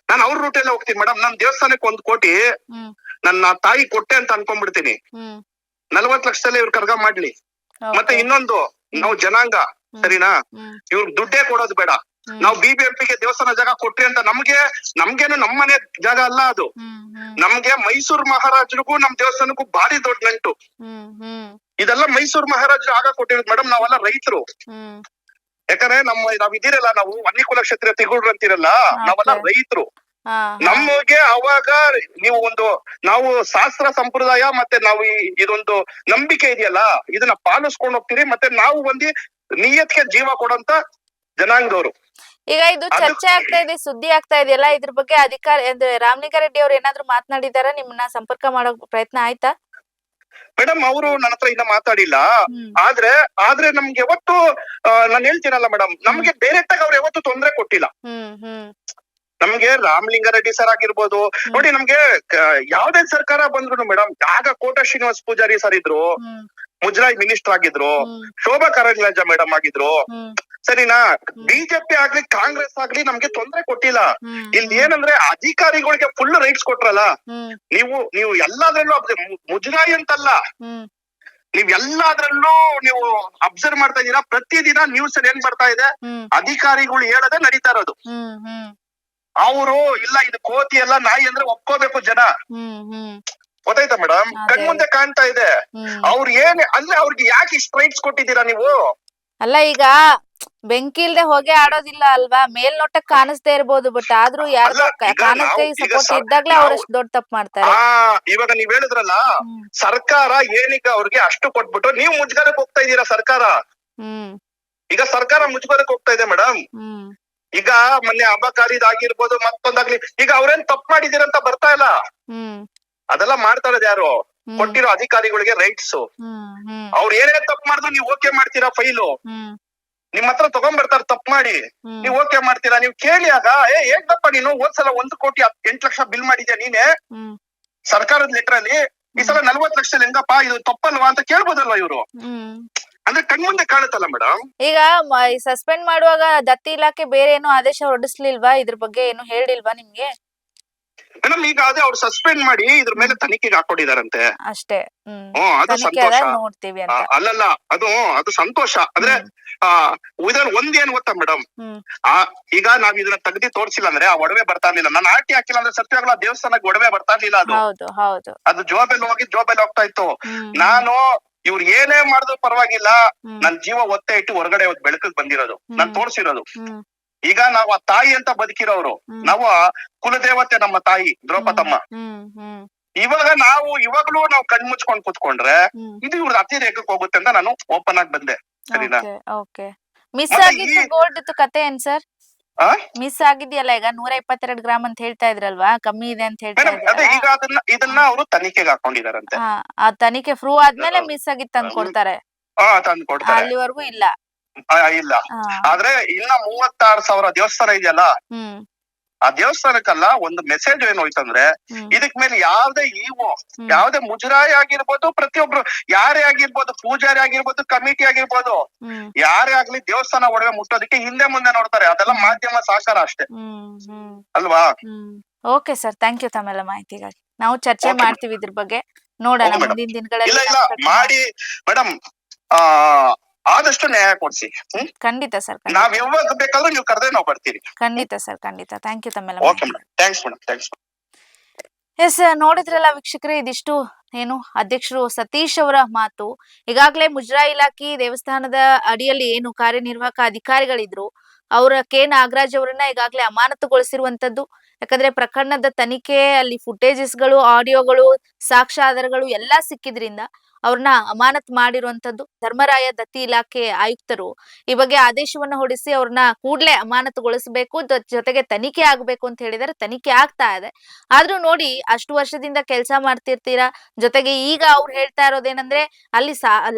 ನಾನು ಅವ್ರ ರೂಟಲ್ಲೇ ಹೋಗ್ತೀನಿ ಮೇಡಮ್. ನನ್ ದೇವಸ್ಥಾನಕ್ಕೆ 1 ಕೋಟಿ ನನ್ನ ತಾಯಿ ಕೊಟ್ಟೆ ಅಂತ ಅನ್ಕೊಂಡ್ಬಿಡ್ತೀನಿ. 40 ಲಕ್ಷದಲ್ಲೇ ಇವ್ರು ಕರ್ಗ ಮಾಡ್ಲಿ. ಮತ್ತೆ ಇನ್ನೊಂದು, ನಾವು ಜನಾಂಗ, ಸರಿನಾ, ಇವ್ರ ದುಡ್ಡೇ ಕೊಡೋದು ಬೇಡ, ನಾವು BBMPಗೆ ದೇವಸ್ಥಾನ ಜಾಗ ಕೊಟ್ರಿ ಅಂತ ನಮ್ಗೇನು ನಮ್ಮನೆ ಜಾಗ ಅಲ್ಲ ಅದು. ನಮ್ಗೆ ಮೈಸೂರು ಮಹಾರಾಜರಿಗೂ ನಮ್ ದೇವಸ್ಥಾನಕ್ಕೂ ಭಾರಿ ದೊಡ್ಡ ನಂಟು. ಇದೆಲ್ಲ ಮೈಸೂರು ಮಹಾರಾಜರು ಆಗ ಕೊಟ್ಟಿರೋದು ಮೇಡಮ್. ನಾವೆಲ್ಲ ರೈತರು. ಯಾಕಂದ್ರೆ ನಾವ್ ಇದಿರಲ್ಲ, ನಾವು ವನ್ನಿಕುಲ ಕ್ಷತ್ರಿಯ ತಿಗುಳ್ರು ಅಂತಿರಲ್ಲ, ನಾವೆಲ್ಲ ರೈತರು. ನಮಗೆ ಅವಾಗ ನಾವು ಶಾಸ್ತ್ರ ಸಂಪ್ರದಾಯ ಮತ್ತೆ ನಾವು ಇದೊಂದು ನಂಬಿಕೆ ಇದೆಯಲ್ಲ, ಇದನ್ನ ಪಾಲಿಸ್ಕೊಂಡು ಹೋಗ್ತೀರಿ. ಮತ್ತೆ ನಾವು ನಿಯತ್ಗೆ ಜೀವ ಕೊಡಂತ ಜನಾಂಗದವರು. ಈಗ ಇದು ಚರ್ಚೆ ಆಗ್ತಾ ಇದೆ, ಸುದ್ದಿ ಆಗ್ತಾ ಇದೆಯಲ್ಲ, ಇದ್ರ ಬಗ್ಗೆ ಅಧಿಕಾರಿ ಅಂದ್ರೆ ರಾಮಲಿಂಗಾರೆಡ್ಡಿ ಅವ್ರು ಏನಾದ್ರು ಮಾತನಾಡಿದಾರ? ನಿಮ್ಮನ್ನ ಸಂಪರ್ಕ ಮಾಡೋ ಪ್ರಯತ್ನ ಆಯ್ತಾ? ಮೇಡಮ್ ಅವರು ನನ್ನ ಹತ್ರ ಇನ್ನ ಮಾತಾಡಿಲ್ಲ. ಆದ್ರೆ ನಮ್ಗೆ ಯಾವತ್ತು ನಾನು ಹೇಳ್ತೀನಲ್ಲ ಮೇಡಮ್, ನಮ್ಗೆ ಡೈರೆಕ್ಟ್ ಆಗಿ ಅವ್ರು ಯಾವತ್ತು ತೊಂದ್ರೆ ಕೊಟ್ಟಿಲ್ಲ. ನಮ್ಗೆ ರಾಮಲಿಂಗಾರೆಡ್ಡಿ ಸರ್ ಆಗಿರ್ಬೋದು ನೋಡಿ, ನಮ್ಗೆ ಯಾವ್ದೇ ಸರ್ಕಾರ ಬಂದ್ರು ಮೇಡಮ್, ಆಗ ಕೋಟ ಶ್ರೀನಿವಾಸ್ ಪೂಜಾರಿ ಸರ್ ಇದ್ರು, ಮುಜರಾಯಿ ಮಿನಿಸ್ಟರ್ ಆಗಿದ್ರು, ಶೋಭಾ ಕರಂದ್ಲಾಜೆ ಮೇಡಮ್ ಆಗಿದ್ರು, ಸರಿನಾ? ಬಿಜೆಪಿ ಆಗ್ಲಿ ಕಾಂಗ್ರೆಸ್ ಆಗ್ಲಿ ನಮ್ಗೆ ತೊಂದ್ರೆ ಕೊಟ್ಟಿಲ್ಲ. ಇಲ್ಲಿ ಏನಂದ್ರೆ ಅಧಿಕಾರಿಗಳಿಗೆ ಫುಲ್ ರೈಟ್ಸ್ ಕೊಟ್ರಲ್ಲ. ನೀವು ಎಲ್ಲಾದ್ರಲ್ಲೂ ಮುಜರಾಯಿ ಅಂತಲ್ಲ, ನೀವ್ ಎಲ್ಲಾದ್ರಲ್ಲೂ ನೀವು ಅಬ್ಸರ್ವ್ ಮಾಡ್ತಾ ಇದೀರಾ. ಪ್ರತಿದಿನ ನ್ಯೂಸ್ ಅಲ್ಲಿ ಏನ್ ಬರ್ತಾ ಇದೆ, ಅಧಿಕಾರಿಗಳು ಹೇಳದೆ ನಡೀತಾ ಇರೋದು. ಅವರು ಇಲ್ಲ ಇದು ಕೋತಿ ಎಲ್ಲ ನಾಯಿ ಅಂದ್ರೆ ಒಪ್ಕೋಬೇಕು ಜನ. ಗೊತ್ತಾಯ್ತಾ ಮೇಡಮ್? ಕಣ್ಮುಂದೆ ಕಾಣ್ತಾ ಇದೆ. ಅವ್ರು ಅಂದ್ರೆ ಅವ್ರಿಗೆ ಯಾಕೆ ಇಷ್ಟು ರೈಟ್ಸ್ ಕೊಟ್ಟಿದ್ದೀರಾ ನೀವು? ಅಲ್ಲ, ಈಗ ಬೆಂಕಿ ಇಲ್ದೆ ಹೊಗೆ ಆಡೋದಿಲ್ಲ ಅಲ್ವಾ? ಮೇಲ್ನೋಟಕ್ ಕಾಣಿಸ್ದೇ ಇರ್ಬೋದು, ಬಟ್ ಆದ್ರೂ ಯಾರು ಕಾಣಿಸ್ದೇ ಸಪೋರ್ಟ್ ಇದ್ದಾಗ್ಲೇ ಅವ್ರಷ್ಟು ದೊಡ್ಡ ತಪ್ಪು ಮಾಡ್ತಾರೆ. ಇವಾಗ ನೀವ್ ಹೇಳಿದ್ರಲ್ಲ, ಸರ್ಕಾರ ಏನೀಗ ಅವ್ರಿಗೆ ಅಷ್ಟು ಕೊಟ್ಬಿಟ್ಟು ನೀವು ಮುಜುಗರಕ್ಕೆ ಹೋಗ್ತಾ ಇದೀರಾ. ಸರ್ಕಾರ ಈಗ ಮುಜುಗರಕ್ಕೆ ಹೋಗ್ತಾ ಇದೆ ಮೇಡಮ್. ಈಗ ಮೊನ್ನೆ ಅಬಕಾರಿದಾಗಿರ್ಬೋದು, ಮತ್ತೊಂದಾಗ್ಲಿ, ಈಗ ಅವ್ರೇನ್ ತಪ್ಪು ಮಾಡಿದಿರಂತ ಬರ್ತಾ ಇಲ್ಲ. ಅದೆಲ್ಲ ಮಾಡ್ತಾ ಇರೋದು ಯಾರು? ಕೊಟ್ಟಿರೋ ಅಧಿಕಾರಿಗಳಿಗೆ ರೈಟ್ಸ್. ಅವ್ರು ಏನೇ ತಪ್ಪು ಮಾಡಿದ್ರು ನೀವು ಓಕೆ ಮಾಡ್ತೀರಾ? ಫೈಲು ನಿಮ್ ಹತ್ರ ತಗೊಂಡ್ಬರ್ತಾರ, ತಪ್ಪು ಮಾಡಿ ನೀವ್ ಓಕೆ ಮಾಡ್ತೀರಾ? ನೀವ್ ಕೇಳಿ ಆಗ, ಹೇಗಪ್ಪ ನೀನು ಹೋದ್ಸಲ 1,08,00,000 ಬಿಲ್ ಮಾಡಿದ್ಯಾ ನೀನೆ ಸರ್ಕಾರದ ಲೆಟರ್ ಅಲ್ಲಿ, ಈ ಸಲ 40 ಲಕ್ಷ ಹೆಂಗಪ್ಪ, ಇದು ತಪ್ಪಲ್ವಾ ಅಂತ ಕೇಳ್ಬೋದಲ್ವಾ ಇವ್ರು? ಅಂದ್ರೆ ಕಣ್ಮುಂದೆ ಕಾಣುತ್ತಲ್ಲ ಮೇಡಮ್. ಈಗ ಸಸ್ಪೆಂಡ್ ಮಾಡುವಾಗ ದತ್ತಿ ಇಲಾಖೆ ಬೇರೆ ಏನೋ ಆದೇಶ ಹೊರಡಿಸ್ಲಿಲ್ವಾ? ಇದ್ರ ಬಗ್ಗೆ ಏನು ಹೇಳಿಲ್ವಾ ನಿಮ್ಗೆ? ಮೇಡಮ್ ಈಗ ಅದೇ ಅವ್ರು ಸಸ್ಪೆಂಡ್ ಮಾಡಿ ಇದ್ರ ಮೇಲೆ ತನಿಖೆಗೆ ಹಾಕೊಂಡಿದಾರಂತೆ ಅಷ್ಟೇ. ಅದು ಸಂತೋಷ. ನೋಡ್ತೀವಿ ಅಂತ. ಅಲ್ಲಲ್ಲ, ಅದು ಸಂತೋಷ. ಅಂದ್ರೆ ಒಂದೇನ್ ಗೊತ್ತಾ ಮೇಡಮ್, ಈಗ ನಾವ್ ಇದನ್ನ ತೆಗ್ದಿ ತೋರ್ಸಿಲ್ಲ ಅಂದ್ರೆ ಆ ಒಡವೆ ಬರ್ತಾ ಇರ್ಲಿಲ್ಲ. ನಾನು ಆರ್ಟಿ ಹಾಕಿಲ್ಲ ಅಂದ್ರೆ ಸತ್ಯವಾಗ್ಲೂ ದೇವಸ್ಥಾನಕ್ಕೆ ಒಡವೆ ಬರ್ತಾ ಇರ್ಲಿಲ್ಲ. ಅದು ಜೋಬೆಲ್ ಹೋಗ್ತಾ ಇತ್ತು. ನಾನು ಇವ್ರು ಏನೇ ಮಾಡಿದ್ರು ಪರವಾಗಿಲ್ಲ, ನನ್ ಜೀವ ಒತ್ತೆ ಇಟ್ಟು ಹೊರಗಡೆ ಬೆಳಕಕ್ ಬಂದಿರೋದು, ನಾನ್ ತೋರ್ಸಿರೋದು. ಈಗ ನಾವು ಆ ತಾಯಿ ಅಂತ ಬದುಕಿರೋರು, ನಾವು ಕುಲದೇವತೆ ನಮ್ಮ ತಾಯಿ ದ್ರೌಪದಮ್ಮ. ಇವಾಗ್ಲೂ ನಾವು ಕಣ್ ಮುಚ್ಕೊಂಡ್ ಕೂತ್ಕೊಂಡ್ರೆ ಇದು ಇವ್ರದ್ದು ಅತಿರೇಕಕ್ಕೆ ಹೋಗುತ್ತೆ ಅಂತ ನಾನು ಓಪನ್ ಆಗಿ ಬಂದೆ. ಸರಿನಾ? ಮಿಸ್ ಆಗಿದ್ದು ಗೋಲ್ಡ್ ಕತೆ ಏನ್ ಸರ್? ಮಿಸ್ ಆಗಿದ್ಯಲ್ಲ, ಈಗ 122 ಗ್ರಾಮ್ ಅಂತ ಹೇಳ್ತಾ ಇದ್ರಲ್ವಾ, ಕಮ್ಮಿ ಇದೆ ಅಂತ ಹೇಳ್ತಾ ಇದ್ದಾರೆ. ಈಗ ಇದನ್ನ ಅವರು ತನಿಖೆಗೆ ಹಾಕೊಂಡಿದಾರಂತೆ. ಆ ತನಿಖೆ ಪ್ರೂವ್ ಆದ್ಮೇಲೆ ಮಿಸ್ ಆಗಿತ್ತು ತಂದು ಕೊಡ್ತಾರೆ. ತಂದು ಕೊಡ್ತಾರೆ. ಅಲ್ಲಿವರೆಗೂ ಇಲ್ಲ. ಇಲ್ಲ. ಆದ್ರೆ ಇನ್ನ 36,000 ದೇವಸ್ಥಾನ ಇದೆಯಲ್ಲ, ಆ ದೇವಸ್ಥಾನಕ್ಕಲ್ಲ ಒಂದು ಮೆಸೇಜ್ ಏನ್ ಹೋಯ್ತಂದ್ರೆ, ಇದಕ್ ಮೇಲೆ ಯಾವ್ದೇ ಯಾವ್ದೇ ಮುಜರಾಯಿ ಆಗಿರ್ಬೋದು, ಪ್ರತಿಯೊಬ್ರು ಯಾರೇ ಆಗಿರ್ಬೋದು, ಪೂಜಾರಿ ಆಗಿರ್ಬೋದು, ಕಮಿಟಿ ಆಗಿರ್ಬೋದು, ಯಾರೇ ಆಗ್ಲಿ ದೇವಸ್ಥಾನ ಒಡವೆ ಮುಟ್ಟೋದಕ್ಕೆ ಹಿಂದೆ ಮುಂದೆ ನೋಡ್ತಾರೆ. ಅದೆಲ್ಲ ಮಾಧ್ಯಮ ಸಹಕಾರ ಅಷ್ಟೇ ಅಲ್ವಾ? ಓಕೆ ಸರ್, ಥ್ಯಾಂಕ್ ಯು ತಮ್ಮೆಲ್ಲ ಮಾಹಿತಿಗಾಗಿ. ನಾವು ಚರ್ಚೆ ಮಾಡ್ತೀವಿ ಇದ್ರ ಬಗ್ಗೆ, ನೋಡೋಣ ಮುಂದಿನ ದಿನಗಳಲ್ಲಿ. ಮಾಡಿ ಮೇಡಮ್, ಆದಷ್ಟು ನ್ಯಾಯ ಕೊಡ್ಸಿ. ಖಂಡಿತ ಸರ್. ನಾವ್ ಯಾವಾಗ ಬೇಕಾದ್ರೂ ನೀವು ಕರೆದ್ರೆ ನಾವು ಬರ್ತೀವಿ. ಖಂಡಿತ ಸರ್, ಖಂಡಿತ. ಥ್ಯಾಂಕ್ ಯು ತಮ್ಮೆಲ್ಲ. ಥ್ಯಾಂಕ್ಸ್. ಎಸ್, ನೋಡಿದ್ರಲ್ಲ ವೀಕ್ಷಕರೇ, ಇದಿಷ್ಟು ಏನು ಅಧ್ಯಕ್ಷರು ಸತೀಶ್ ಅವರ ಮಾತು. ಈಗಾಗಲೇ ಮುಜರಾಯಿ ಇಲಾಖೆ ದೇವಸ್ಥಾನದ ಅಡಿಯಲ್ಲಿ ಏನು ಕಾರ್ಯನಿರ್ವಾಹಕ ಅಧಿಕಾರಿಗಳಿದ್ರು, ಅವರ ನಾಗರಾಜ್ ಅವರನ್ನ ಈಗಾಗಲೇ ಅಮಾನತುಗೊಳಿಸಿರುವಂತದ್ದು. ಯಾಕಂದ್ರೆ ಪ್ರಕರಣದ ತನಿಖೆ, ಅಲ್ಲಿ ಫುಟೇಜಸ್ಗಳು, ಆಡಿಯೋಗಳು, ಸಾಕ್ಷ್ಯಾಧಾರಗಳು ಎಲ್ಲಾ ಸಿಕ್ಕಿದ್ರಿಂದ ಅವ್ರನ್ನ ಅಮಾನತ್ ಮಾಡಿರುವಂತದ್ದು. ಧರ್ಮರಾಯ ದತ್ತಿ ಇಲಾಖೆ ಆಯುಕ್ತರು ಈ ಬಗ್ಗೆ ಆದೇಶವನ್ನ ಹೊರಡಿಸಿ ಅವ್ರನ್ನ ಕೂಡ್ಲೆ ಅಮಾನತುಗೊಳಿಸಬೇಕು, ಜೊತೆಗೆ ತನಿಖೆ ಆಗ್ಬೇಕು ಅಂತ ಹೇಳಿದರೆ ತನಿಖೆ ಆಗ್ತಾ ಇದೆ. ಆದ್ರೂ ನೋಡಿ, ಅಷ್ಟು ವರ್ಷದಿಂದ ಕೆಲಸ ಮಾಡ್ತಿರ್ತೀರಾ, ಜೊತೆಗೆ ಈಗ ಅವ್ರು ಹೇಳ್ತಾ ಇರೋದೇನಂದ್ರೆ ಅಲ್ಲಿ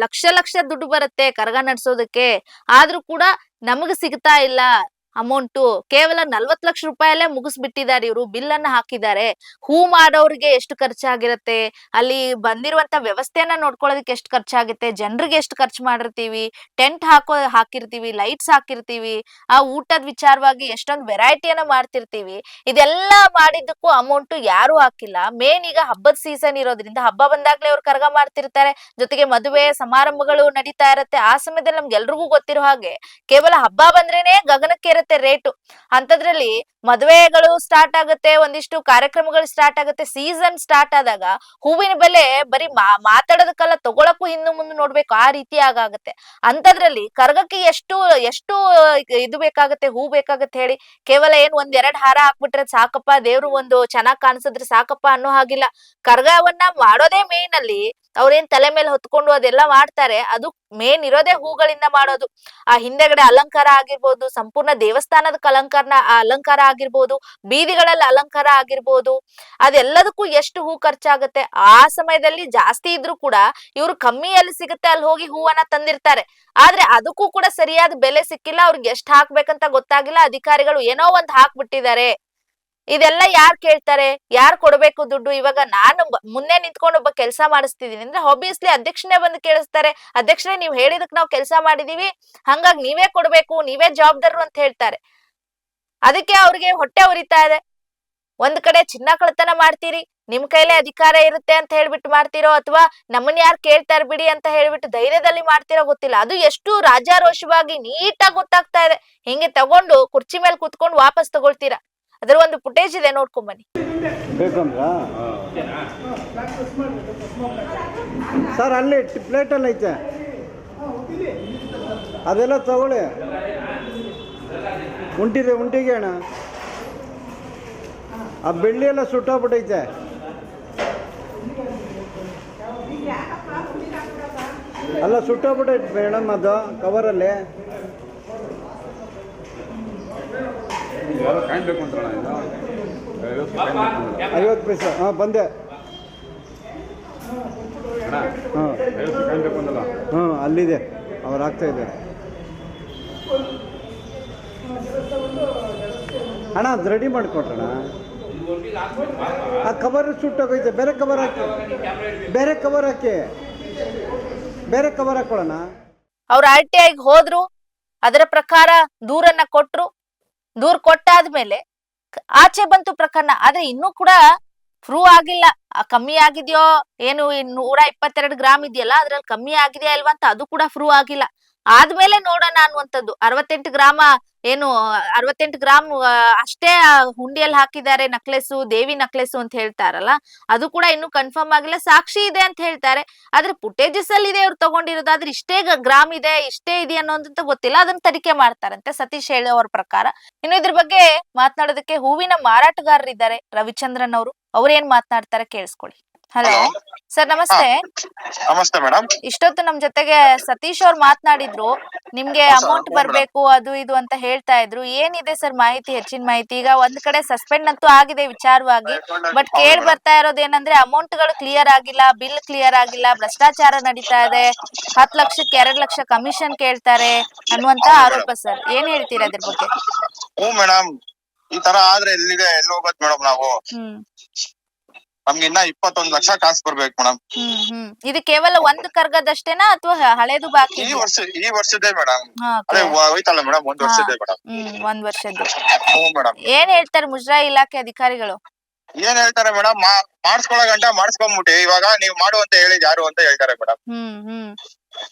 ಲಕ್ಷ ದುಡ್ಡು ಬರುತ್ತೆ ಕರಗ ನಡ್ಸೋದಕ್ಕೆ, ಆದ್ರೂ ಕೂಡ ನಮಗ್ ಸಿಗ್ತಾ ಇಲ್ಲ ಅಮೌಂಟು. ಕೇವಲ 40 ಲಕ್ಷ ರೂಪಾಯಲ್ಲೇ ಮುಗಿಸ್ಬಿಟ್ಟಿದ್ದಾರೆ ಇವರು. ಬಿಲ್ ಅನ್ನ ಹಾಕಿದ್ದಾರೆ. ಹೂ ಮಾಡೋರಿಗೆ ಎಷ್ಟು ಖರ್ಚಾಗಿರುತ್ತೆ, ಅಲ್ಲಿ ಬಂದಿರುವಂತ ವ್ಯವಸ್ಥೆಯನ್ನ ನೋಡ್ಕೊಳ್ಳೋದಕ್ಕೆ ಎಷ್ಟು ಖರ್ಚಾಗುತ್ತೆ, ಜನರಿಗೆ ಎಷ್ಟು ಖರ್ಚು ಮಾಡಿರ್ತೀವಿ, ಟೆಂಟ್ ಹಾಕಿರ್ತೀವಿ, ಲೈಟ್ಸ್ ಹಾಕಿರ್ತೀವಿ, ಆ ಊಟದ ವಿಚಾರವಾಗಿ ಎಷ್ಟೊಂದು ವೆರೈಟಿಯನ್ನ ಮಾಡ್ತಿರ್ತೀವಿ. ಇದೆಲ್ಲ ಮಾಡಿದ್ದಕ್ಕೂ ಅಮೌಂಟ್ ಯಾರು ಹಾಕಿಲ್ಲ. ಮೇನ್ ಈಗ ಹಬ್ಬದ ಸೀಸನ್ ಇರೋದ್ರಿಂದ ಹಬ್ಬ ಬಂದಾಗ್ಲೇ ಅವ್ರು ಕರಗ ಮಾಡ್ತಿರ್ತಾರೆ, ಜೊತೆಗೆ ಮದುವೆ ಸಮಾರಂಭಗಳು ನಡೀತಾ ಇರತ್ತೆ. ಆ ಸಮಯದಲ್ಲಿ ನಮ್ಗೆಲ್ರಿಗೂ ಗೊತ್ತಿರೋ ಹಾಗೆ ಕೇವಲ ಹಬ್ಬ ಬಂದ್ರೇನೆ ಗಗನಕ್ಕೆ ಆಗತ್ತೆ ರೇಟು. ಅಂತದ್ರಲ್ಲಿ ಮದುವೆಗಳು ಸ್ಟಾರ್ಟ್ ಆಗುತ್ತೆ, ಒಂದಿಷ್ಟು ಕಾರ್ಯಕ್ರಮಗಳು ಸ್ಟಾರ್ಟ್ ಆಗುತ್ತೆ, ಸೀಸನ್ ಸ್ಟಾರ್ಟ್ ಆದಾಗ ಹೂವಿನ ಬೆಲೆ ಬರೀ ಮಾತಾಡೋದಕ್ಕಲ್ಲ, ತಗೊಳಕ್ಕೂ ಹಿಂದೆ ಮುಂದೆ ನೋಡ್ಬೇಕು, ಆ ರೀತಿ ಆಗಾಗತ್ತೆ. ಅಂತದ್ರಲ್ಲಿ ಕರ್ಗಕ್ಕೆ ಎಷ್ಟು ಎಷ್ಟು ಇದು ಬೇಕಾಗತ್ತೆ, ಹೂ ಬೇಕಾಗತ್ತೆ ಹೇಳಿ. ಕೇವಲ ಏನ್ ಒಂದೆರಡ್ ಹಾರ ಹಾಕ್ಬಿಟ್ರೆ ಸಾಕಪ್ಪ, ದೇವ್ರು ಒಂದು ಚೆನ್ನಾಗ್ ಕಾಣಿಸಿದ್ರೆ ಸಾಕಪ್ಪ ಅನ್ನೋ ಹಾಗಿಲ್ಲ. ಕರ್ಗವನ್ನ ಮಾಡೋದೇ ಮೇನ್ ಅಲ್ಲಿ. ಅವ್ರೇನ್ ತಲೆ ಮೇಲೆ ಹೊತ್ಕೊಂಡು ಅದೆಲ್ಲ ಮಾಡ್ತಾರೆ, ಅದು ಮೇನ್ ಇರೋದೇ ಹೂಗಳಿಂದ ಮಾಡೋದು. ಆ ಹಿಂದೆಗಡೆ ಅಲಂಕಾರ ಆಗಿರ್ಬೋದು, ಸಂಪೂರ್ಣ ದೇವಸ್ಥಾನದ ಅಲಂಕಾರ ಆಗಿರ್ಬೋದು, ಬೀದಿಗಳಲ್ಲಿ ಅಲಂಕಾರ ಆಗಿರ್ಬೋದು, ಅದೆಲ್ಲದಕ್ಕೂ ಎಷ್ಟು ಹೂ ಖರ್ಚಾಗತ್ತೆ. ಆ ಸಮಯದಲ್ಲಿ ಜಾಸ್ತಿ ಇದ್ರು ಕೂಡ ಇವ್ರು ಕಮ್ಮಿ ಎಲ್ಲಿ ಸಿಗುತ್ತೆ ಅಲ್ಲಿ ಹೋಗಿ ಹೂವನ್ನ ತಂದಿರ್ತಾರೆ. ಆದ್ರೆ ಅದಕ್ಕೂ ಕೂಡ ಸರಿಯಾದ ಬೆಲೆ ಸಿಕ್ಕಿಲ್ಲ, ಅವ್ರಿಗೆ ಎಷ್ಟ್ ಹಾಕ್ಬೇಕಂತ ಗೊತ್ತಾಗಿಲ್ಲ. ಅಧಿಕಾರಿಗಳು ಏನೋ ಒಂದ್ ಹಾಕ್ಬಿಟ್ಟಿದ್ದಾರೆ. ಇದೆಲ್ಲ ಯಾರ್ ಕೇಳ್ತಾರೆ, ಯಾರ್ ಕೊಡ್ಬೇಕು ದುಡ್ಡು? ಇವಾಗ ನಾನು ಮುಂದೆ ನಿಂತ್ಕೊಂಡು ಒಬ್ಬ ಕೆಲಸ ಮಾಡಿಸ್ತಿದೀನಿ ಅಂದ್ರೆ ಆಬ್ವಿಯಸ್ಲಿ ಅಧ್ಯಕ್ಷನೇ ಬಂದು ಕೇಳಿಸ್ತಾರೆ, ಅಧ್ಯಕ್ಷರೇ ನೀವ್ ಹೇಳಿದಕ್ ನಾವ್ ಕೆಲಸ ಮಾಡಿದೀವಿ, ಹಂಗಾಗಿ ನೀವೇ ಕೊಡ್ಬೇಕು, ನೀವೇ ಜವಾಬ್ದಾರರು ಅಂತ ಹೇಳ್ತಾರೆ. ಅದಕ್ಕೆ ಅವ್ರಿಗೆ ಹೊಟ್ಟೆ ಉರಿತಾ ಇದೆ. ಒಂದ್ ಕಡೆ ಚಿನ್ನ ಕಳ್ತನ ಮಾಡ್ತೀರಿ, ನಿಮ್ ಕೈಲೇ ಅಧಿಕಾರ ಇರುತ್ತೆ ಅಂತ ಹೇಳ್ಬಿಟ್ಟು ಮಾಡ್ತಿರೋ, ಅಥವಾ ನಮ್ಮನ್ ಯಾರು ಕೇಳ್ತಾರ ಬಿಡಿ ಅಂತ ಹೇಳ್ಬಿಟ್ಟು ಧೈರ್ಯದಲ್ಲಿ ಮಾಡ್ತಿರೋ ಗೊತ್ತಿಲ್ಲ. ಅದು ಎಷ್ಟು ರಾಜಾರೋಷವಾಗಿ ನೀಟಾಗಿ ಗೊತ್ತಾಗ್ತಾ ಇದೆ. ಹಿಂಗೆ ತಗೊಂಡು ಕುರ್ಚಿ ಮೇಲೆ ಕುತ್ಕೊಂಡು ವಾಪಸ್ ತಗೊಳ್ತೀರಾ. ಅದ್ರ ಒಂದು ಫುಟೇಜ್ ಇದೆ, ನೋಡ್ಕೊಂಡ್ ಬನ್ನಿ. ಬೇಕಂದ್ರ ಸರ್ ಅಲ್ಲಿ ಪ್ಲೇಟಲ್ಲಿ ಐತೆ, ಅದೆಲ್ಲ ತಗೊಳ್ಳಿ. ಉಂಟಿಗೆ ಅಣ್ಣ, ಆ ಬೆಳ್ಳಿ ಎಲ್ಲ ಸುಟ್ಟೋಗ್ಬಿಟ್ಟೈತೆ. ಅಲ್ಲ ಸುಟ್ಟೋಗ್ಬಿಟ್ಟೈತೆ ಮೇಡಮ್, ಅದು ಕವರಲ್ಲಿ. ಕಾಯ್ಬೇಕು ಅಂತಲ್ಲ, 50 ಪೈಸೆ. ಹಾಂ ಬಂದೆ. ಹಾಂ ಕಾಯ್ಬೇಕು ಅಂತಲ್ಲ. ಹಾಂ ಅಲ್ಲಿದೆ, ಅವ್ರು ಆಗ್ತಾ ಇದ್ದಾರೆ. ಅಣ್ಣ ಅದು ರೆಡಿ ಮಾಡಿಕೊಟ್ರಣ. ಆ ಕವರ್ ಸುಟ್ಟೋಗೈತೆ, ಬೇರೆ ಕವರ್ ಹಾಕಿ, ಬೇರೆ ಕವರ್ ಹಾಕೊಳ್ಳೋಣ. ಅವ್ರು RTI ಹೋದ್ರು, ಅದರ ಪ್ರಕಾರ ದೂರನ್ನ ಕೊಟ್ರು. ದೂರ್ ಕೊಟ್ಟಾದ್ಮೇಲೆ ಆಚೆ ಬಂತು ಪ್ರಕರಣ. ಆದ್ರೆ ಇನ್ನೂ ಕೂಡ ಪ್ರೂವ್ ಆಗಿಲ್ಲ. ಕಮ್ಮಿ ಆಗಿದ್ಯೋ ಏನು, 122 ಗ್ರಾಮ್ ಇದೆಯಲ್ಲ ಅದ್ರಲ್ಲಿ ಕಮ್ಮಿ ಆಗಿದೆಯಾ ಇಲ್ವಾ ಅಂತ ಅದು ಕೂಡ ಪ್ರೂವ್ ಆಗಿಲ್ಲ. ಆದ್ಮೇಲೆ ನೋಡೋಣ ಅನ್ನುವಂಥದ್ದು. 68 ಗ್ರಾಮ ಏನು 68 ಗ್ರಾಮ್ ಅಷ್ಟೇ ಹುಂಡಿಯಲ್ಲಿ ಹಾಕಿದ್ದಾರೆ, ನಕ್ಲೆಸ್ಸು, ದೇವಿ ನಕ್ಲೆಸ್ಸು ಅಂತ ಹೇಳ್ತಾರಲ್ಲ, ಅದು ಕೂಡ ಇನ್ನು ಕನ್ಫರ್ಮ್ ಆಗಿಲ್ಲ. ಸಾಕ್ಷಿ ಇದೆ ಅಂತ ಹೇಳ್ತಾರೆ, ಆದ್ರೆ ಫುಟೇಜಸ್ ಅಲ್ಲಿ ಇದೆ ಅವ್ರು ತಗೊಂಡಿರೋದು. ಆದ್ರೆ ಇಷ್ಟೇ ಗ್ರಾಮ್ ಇದೆ, ಇಷ್ಟೇ ಇದೆ ಅನ್ನೋದಂತ ಗೊತ್ತಿಲ್ಲ. ಅದನ್ನ ತನಿಖೆ ಮಾಡ್ತಾರಂತೆ ಸತೀಶ್ ಹೇಳೋರ ಪ್ರಕಾರ. ಇನ್ನು ಇದ್ರ ಬಗ್ಗೆ ಮಾತನಾಡೋದಕ್ಕೆ ಹೂವಿನ ಮಾರಾಟಗಾರರಿದ್ದಾರೆ ರವಿಚಂದ್ರನ್ ಅವರು. ಅವ್ರೇನ್ ಮಾತನಾಡ್ತಾರೆ ಕೇಳಿಸ್ಕೊಳ್ಳಿ. ಹಲೋ ಸರ್, ನಮಸ್ತೆ. ನಮಸ್ತೆ ಮೇಡಮ್. ಇಷ್ಟೊತ್ತು ನಮ್ ಜೊತೆಗೆ ಸತೀಶ್ ಅವ್ರು ಮಾತನಾಡಿದ್ರು. ನಿಮ್ಗೆ ಅಮೌಂಟ್ ಬರ್ಬೇಕು ಅದು ಇದು ಅಂತ ಹೇಳ್ತಾ ಇದ್ರು. ಏನಿದೆ ಸರ್ ಮಾಹಿತಿ, ಹೆಚ್ಚಿನ ಮಾಹಿತಿ? ಈಗ ಒಂದ್ ಕಡೆ ಸಸ್ಪೆಂಡ್ ಅಂತೂ ಆಗಿದೆ ವಿಚಾರವಾಗಿ, ಬಟ್ ಕೇಳ್ ಬರ್ತಾ ಇರೋದೇನಂದ್ರೆ ಅಮೌಂಟ್ ಗಳು ಕ್ಲಿಯರ್ ಆಗಿಲ್ಲ, ಬಿಲ್ ಕ್ಲಿಯರ್ ಆಗಿಲ್ಲ, ಭ್ರಷ್ಟಾಚಾರ ನಡೀತಾ ಇದೆ, 10 ಲಕ್ಷಕ್ಕೆ 2 ಲಕ್ಷ ಕಮಿಷನ್ ಕೇಳ್ತಾರೆ ಅನ್ನುವಂತ ಆರೋಪ ಸರ್. ಏನ್ ಹೇಳ್ತೀರಾ ಅದ್ರ ಬಗ್ಗೆ? ಹ್ಞೂ ಮೇಡಮ್, ಈ ತರ ಆದ್ರೆ ಎಲ್ಲಿಗೆ ಎಲ್ಲಿ ಹೋಗೋದ್ ಮೇಡಮ್ ನಾವು? ನಮ್ಗೆ ಇನ್ನ 21 ಲಕ್ಷ ಕಾಸು ಬರ್ಬೇಕು ಮೇಡಮ್. ಇದು ಕೇವಲ ಒಂದು ಕರ್ಗದಷ್ಟೇನಾ ಅಥವಾ ಹಳೇದು ಬಾಕಿ? ಈ ವರ್ಷದ್ದೇ ಮೇಡಮ್. ಅದೇ ಹೋಯ್ತಲ್ಲ ಮೇಡಮ್, 1 ವರ್ಷದ್ದೇ ಮೇಡಮ್. 1 ವರ್ಷದ್ದು. ಹ್ಞೂ ಮೇಡಮ್. ಏನ್ ಹೇಳ್ತಾರೆ ಮುಜರಾಯಿ ಇಲಾಖೆ ಅಧಿಕಾರಿಗಳು? ಏನ್ ಹೇಳ್ತಾರೆ ಮೇಡಮ್, ಮಾಡಿಸ್ಕೊಳ್ಳೋ ಗಂಟ ಮಾಡಿಸ್ಕೊಂಡ್ಬಿಟ್ಟಿ, ಇವಾಗ ನೀವ್ ಮಾಡು ಅಂತ ಹೇಳಿದ್ ಯಾರು ಅಂತ ಹೇಳ್ತಾರೆ ಮೇಡಮ್.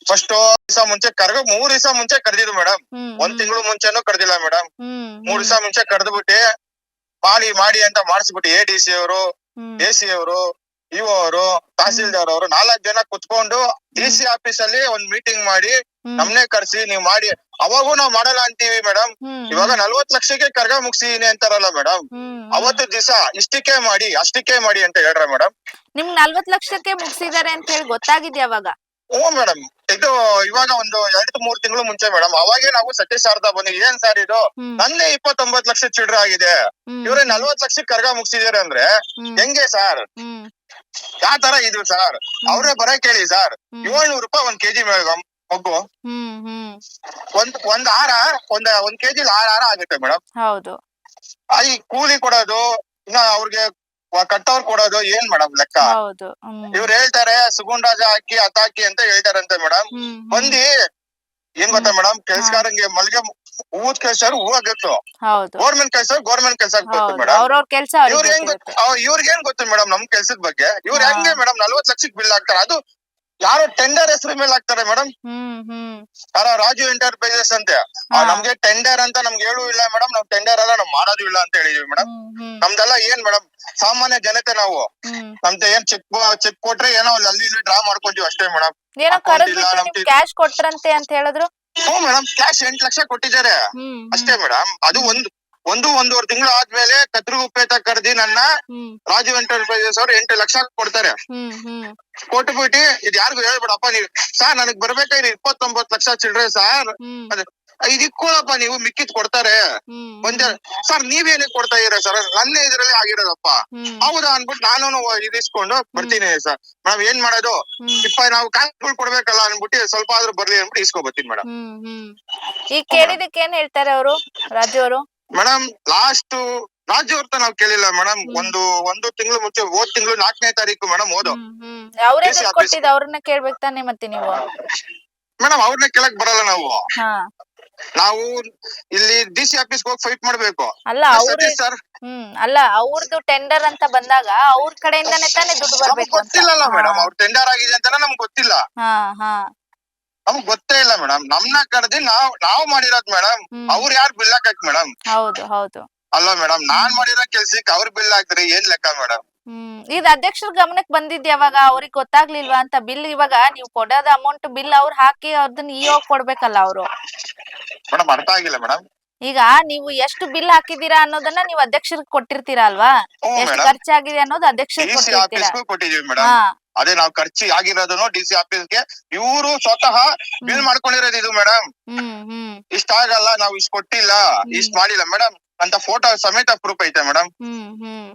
ಫಸ್ಟ್ ದಿವಸ ಮುಂಚೆ 3 ದಿವಸ ಮುಂಚೆ ಕರೆದಿದ್ರು ಮೇಡಮ್. 1 ತಿಂಗಳು ಮುಂಚೆನೂ ಕರೆದಿಲ್ಲ ಮೇಡಮ್. 3 ದಿವಸ ಮುಂಚೆ ಕರೆದ್ಬಿಟ್ಟು ಮಾಡಿ ಅಂತ ಮಾಡಿಸ್ಬಿಟ್ಟು ADC ಅವರು, AC ಅವರು, ಇಒ ಅವರು, ತಹಸೀಲ್ದಾರ್ ಅವರು 4 ಜನ ಕುತ್ಕೊಂಡು DC ಆಫೀಸ್ ಅಲ್ಲಿ ಒಂದ್ ಮೀಟಿಂಗ್ ಮಾಡಿ ನಮ್ನೆ ಕರ್ಸಿ ನೀವ್ ಮಾಡಿ, ಅವಾಗೂ ನಾವ್ ಮಾಡಲ್ಲ ಅಂತೀವಿ ಮೇಡಮ್. ಇವಾಗ 40 ಲಕ್ಷಕ್ಕೆ ಕರ್ಗ ಮುಗಿಸಿದೀನಿ ಅಂತಾರಲ್ಲ ಮೇಡಮ್, ಅವತ್ತು ದಿವಸ ಇಷ್ಟಕ್ಕೆ ಮಾಡಿ ಅಷ್ಟಕ್ಕೆ ಮಾಡಿ ಅಂತ ಹೇಳ್ರ ಮೇಡಮ್. ನಿಮ್ 40 ಲಕ್ಷಕ್ಕೆ ಮುಗಿಸಿದಾರೆ ಅಂತ ಹೇಳಿ ಗೊತ್ತಾಗಿದ್ಯಾ ಅವಾಗ? ಹ್ಞೂ ಮೇಡಮ್, ಇದು ಇವಾಗ ಒಂದು 2-3 ತಿಂಗಳು ಮುಂಚೆ ಮೇಡಮ್. ಅವಾಗೇ ನಾವು ಸತೀಶ್ ಶಾರದಾ ಬಂದು ಏನ್ ಸರ್ ಇದು ನನ್ನೇ 29 ಲಕ್ಷ ಚಿಲ್ಡ್ರ ಆಗಿದೆ, ಇವ್ರೆ 40 ಲಕ್ಷಕ್ಕೆ ಕರ್ಗ ಮುಗಿಸಿದಾರೆ ಅಂದ್ರೆ ಹೆಂಗೆ ಸರ್? ಯಾವ ತರ ಇದು ಸರ್? ಅವ್ರೇ ಬರಕ್ ಹೇಳಿ ಸರ್. 700 ರೂಪಾಯಿ 1 kg ಮಗು. ಒಂದ್ ಹಾರ, ಒಂದ್ kg 6 ಹಾರ ಆಗುತ್ತೆ ಮೇಡಮ್. ಹೌದು. ಈ ಕೂಲಿ ಕೊಡೋದು, ಇನ್ನ ಅವ್ರಿಗೆ ಕಟ್ಟೋರ್ ಕೊಡೋದು ಏನ್ ಮೇಡಮ್ ಲೆಕ್ಕ? ಇವ್ರು ಹೇಳ್ತಾರೆ ಸುಗುಣ್ ರಾಜ ಹಾಕಿ ಅತಾಕಿ ಅಂತ ಹೇಳ್ತಾರಂತೆ ಮೇಡಮ್. ಬಂದಿ ಏನ್ ಗೊತ್ತಾ ಮೇಡಮ್, ಕೆಲ್ಸಗಾರಂಗೆ ಮಲ್ಗೆ ಹೂವದ್ ಕೆಲ್ಸವ್ರು ಹೂವಾಗತ್ತು, ಗೌರ್ಮೆಂಟ್ ಕೆಲ್ಸ ಗೌರ್ಮೆಂಟ್ ಕೆಲ್ಸ ಗೊತ್ತು ಮೇಡಮ್. ಇವ್ರಿಗೇನ್ ಗೊತ್ತು ಮೇಡಮ್ ನಮ್ ಕೆಲ್ಸದ ಬಗ್ಗೆ? ಇವ್ರು ಹೆಂಗೆ ಮೇಡಮ್ 40 ಲಕ್ಷಕ್ಕೆ ಬಿಲ್ ಹಾಕ್ತಾರೆ? ಅದು ಯಾರು ಟೆಂಡರ್ ಹೆಸರು ಮೇಲೆ ಹಾಕ್ತಾರೆ ಮೇಡಮ್. ಹ್ಮ್ ಯಾರ ರಾಜು ಎಂಟರ್ಪ್ರೈಸಸ್ ಅಂತೆ ನಮ್ಗೆ ಟೆಂಡರ್ ಅಂತ ನಮ್ಗೆ ಹೇಳು ಇಲ್ಲ ಮೇಡಮ್. ನಾವ್ ಟೆಂಡರ್ ಎಲ್ಲ ನಾವ್ ಮಾಡೋದು ಇಲ್ಲ ಅಂತ ಹೇಳಿದೀವಿ ಮೇಡಮ್. ನಮ್ದೆಲ್ಲ ಏನ್ ಮೇಡಮ್ ಸಾಮಾನ್ಯ ಜನತೆ ನಾವು. ನಮ್ದು ಏನ್ ಚೆಕ್ ಕೊಟ್ರೆ ಏನೋ ಅಲ್ಲಿ ಇಲ್ಲಿ ಡ್ರಾ ಮಾಡ್ಕೊಂತೀವಿ ಅಷ್ಟೇ ಮೇಡಮ್. ಏನೋ ಕ್ಯಾಶ್ ಕೊಟ್ರಂತೆ ಅಂತ ಹೇಳಿದ್ರು. ಹ್ಞೂ ಮೇಡಮ್ ಕ್ಯಾಶ್ 8 ಲಕ್ಷ ಕೊಟ್ಟಿದ್ದಾರೆ ಅಷ್ಟೇ ಮೇಡಮ್. ಅದು ಒಂದೂವರೆ ತಿಂಗಳು ಆದ್ಮೇಲೆ ಕತ್ರಗುಪ್ಪೆ ಕರೆದಿ ನನ್ನ ರಾಜು ಎಂಟರ್ಪ್ರೈಸಸ್ ಅವ್ರು 8 ಲಕ್ಷ ಕೊಡ್ತಾರೆ. ಕೊಟ್ಬಿಟ್ಟು ಇದು ಯಾರಿಗೂ ಹೇಳ್ಬೇಡಪ್ಪ ನೀವು ಸಾರ್ ನನಗ್ ಬರ್ಬೇಕಾದ್ರೆ 29 ಲಕ್ಷ ಚಿಲ್ಡ್ರೆ ಸಾರ್ ಇದು ಇಕ್ಕೊಳಪ್ಪ ನೀವು ಮಿಕ್ಕಿದ್ ಕೊಡ್ತಾರೆ ಒಂದೇ ಸರ್. ನೀವೇನಕ್ಕೆ ಕೊಡ್ತಾ ಇದೀರ ಸರ್? ನನ್ನ ಇದ್ರಲ್ಲಿ ಆಗಿರೋದಪ್ಪ. ಹೌದಾ ಅನ್ಬಿಟ್ಟು ನಾನು ಇದಿಸ್ಕೊಂಡು ಬರ್ತೀನಿ ಸರ್. ನಾವ್ ಏನ್ ಮಾಡೋದು ನಾವು ಕಾಸುಗಳು ಕೊಡ್ಬೇಕಲ್ಲ ಅನ್ಬಿಟ್ಟು ಸ್ವಲ್ಪ ಆದ್ರೂ ಬರ್ಲಿ ಅನ್ಬಿಟ್ಟು ಇಸ್ಕೊ ಬರ್ತೀನಿ ಮೇಡಮ್. ಈಗ ಕೇಳಿದಕ್ಕೆ ಏನ್ ಹೇಳ್ತಾರೆ ಅವರು ರಾಜು ಅವರು? ಮೇಡಮ್ ಲಾಸ್ಟ್ ರಾಜು ಅವ್ರ ನಾವ್ ಕೇಳಿಲ್ಲ ಮೇಡಮ್. ಒಂದು ತಿಂಗಳು ಮುಂಚೆ ಹೋದ್ ತಿಂಗಳು 4ನೇ ತಾರೀಕು ಮೇಡಮ್ ಅವ್ರೇ ಕೊಟ್ಟಿದ್ದು ಅವ್ರನ್ನ ಕೇಳ್ಬೇಕು ತಾನೆ ಮತ್ತೆ ನೀವು? ಮೇಡಮ್ ಅವ್ರನ್ನ ಕೇಳಕ್ ಬರಲ್ಲ ನಾವು ಇಲ್ಲಿ DC ಆಫೀಸ್ಗೆ ಹೋಗಿ ಫೈಟ್ ಮಾಡ್ಬೇಕು. ಅಲ್ಲ ಸರ್ ಅಲ್ಲ ಅವ್ರದ್ದು ಟೆಂಡರ್ ಅಂತ ಬಂದಾಗ ಅವ್ರ ಕಡೆಯಿಂದಾನೆ ತಾನೇ ದುಡ್ಡು ಬರ್ಬೇಕು. ಗೊತ್ತಿಲ್ಲಲ್ಲ ಮೇಡಮ್ ಅವ್ರ ಟೆಂಡರ್ ಆಗಿದೆ ಅಂತ ನಮ್ಗೆ ಗೊತ್ತಿಲ್ಲ. ನಮ್ಗ್ ಗೊತ್ತೇ ಇಲ್ಲ ಮೇಡಮ್. ನಮ್ನ ಕರೆದಿ ನಾವ್ ಮಾಡಿರೋದ್ ಮೇಡಮ್. ಅವ್ರು ಯಾರು ಬಿಲ್ ಹಾಕಕ್ ಮೇಡಮ್? ಹೌದು ಅಲ್ಲ ಮೇಡಮ್ ನಾನ್ ಮಾಡಿರೋ ಕೆಲ್ಸಕ್ಕೆ ಅವ್ರ ಬಿಲ್ ಹಾಕ್ತಾರೆ ಏನ್ ಲೆಕ್ಕ ಮೇಡಮ್? ಇದು ಅಧ್ಯಕ್ಷರ ಗಮನಕ್ಕೆ ಬಂದಿದ್ ಯಾವಾಗ? ಅವ್ರಿಗೆ ಗೊತ್ತಾಗ್ಲಿಲ್ವಾ ಅಂತ? ಬಿಲ್ ಇವಾಗ ನೀವು ಕೊಡೋದ ಅಮೌಂಟ್ ಬಿಲ್ ಅವ್ರು ಹಾಕಿ ಅವ್ರದನ್ನ ಇವಾಗ ಕೊಡ್ಬೇಕಲ್ಲ ಅವರು. ಮೇಡಮ್ ಅರ್ಥ ಆಗಿಲ್ಲ ಮೇಡಮ್. ಈಗ ನೀವು ಎಷ್ಟು ಬಿಲ್ ಹಾಕಿದೀರಾ ಅನ್ನೋದನ್ನ ನೀವು ಅಧ್ಯಕ್ಷರಿಗೆ ಕೊಟ್ಟಿರ್ತೀರಾ ಅಲ್ವಾ? ಎಷ್ಟು ಖರ್ಚಾಗಿದೆ ಅನ್ನೋದು ಅಧ್ಯಕ್ಷರಿಗೆ ಕೊಟ್ಟಿದೀವಿ ಮೇಡಮ್. ಅದೇ ನಾವ್ ಖರ್ಚು ಆಗಿರೋದನ್ನು DC ಆಫೀಸ್ಗೆ ಇವ್ರು ಸ್ವತಃ ಬಿಲ್ ಮಾಡ್ಕೊಂಡಿರೋದು ಇದು ಮೇಡಮ್. ಇಷ್ಟ ಆಗಲ್ಲ ನಾವು ಇಷ್ಟ ಕೊಟ್ಟಿಲ್ಲ ಇಷ್ಟ ಮಾಡಿಲ್ಲ ಮೇಡಮ್ ಅಂತ ಫೋಟೋ ಸಮೇತ ಪ್ರೂಫ್ ಐತೆ ಮೇಡಮ್.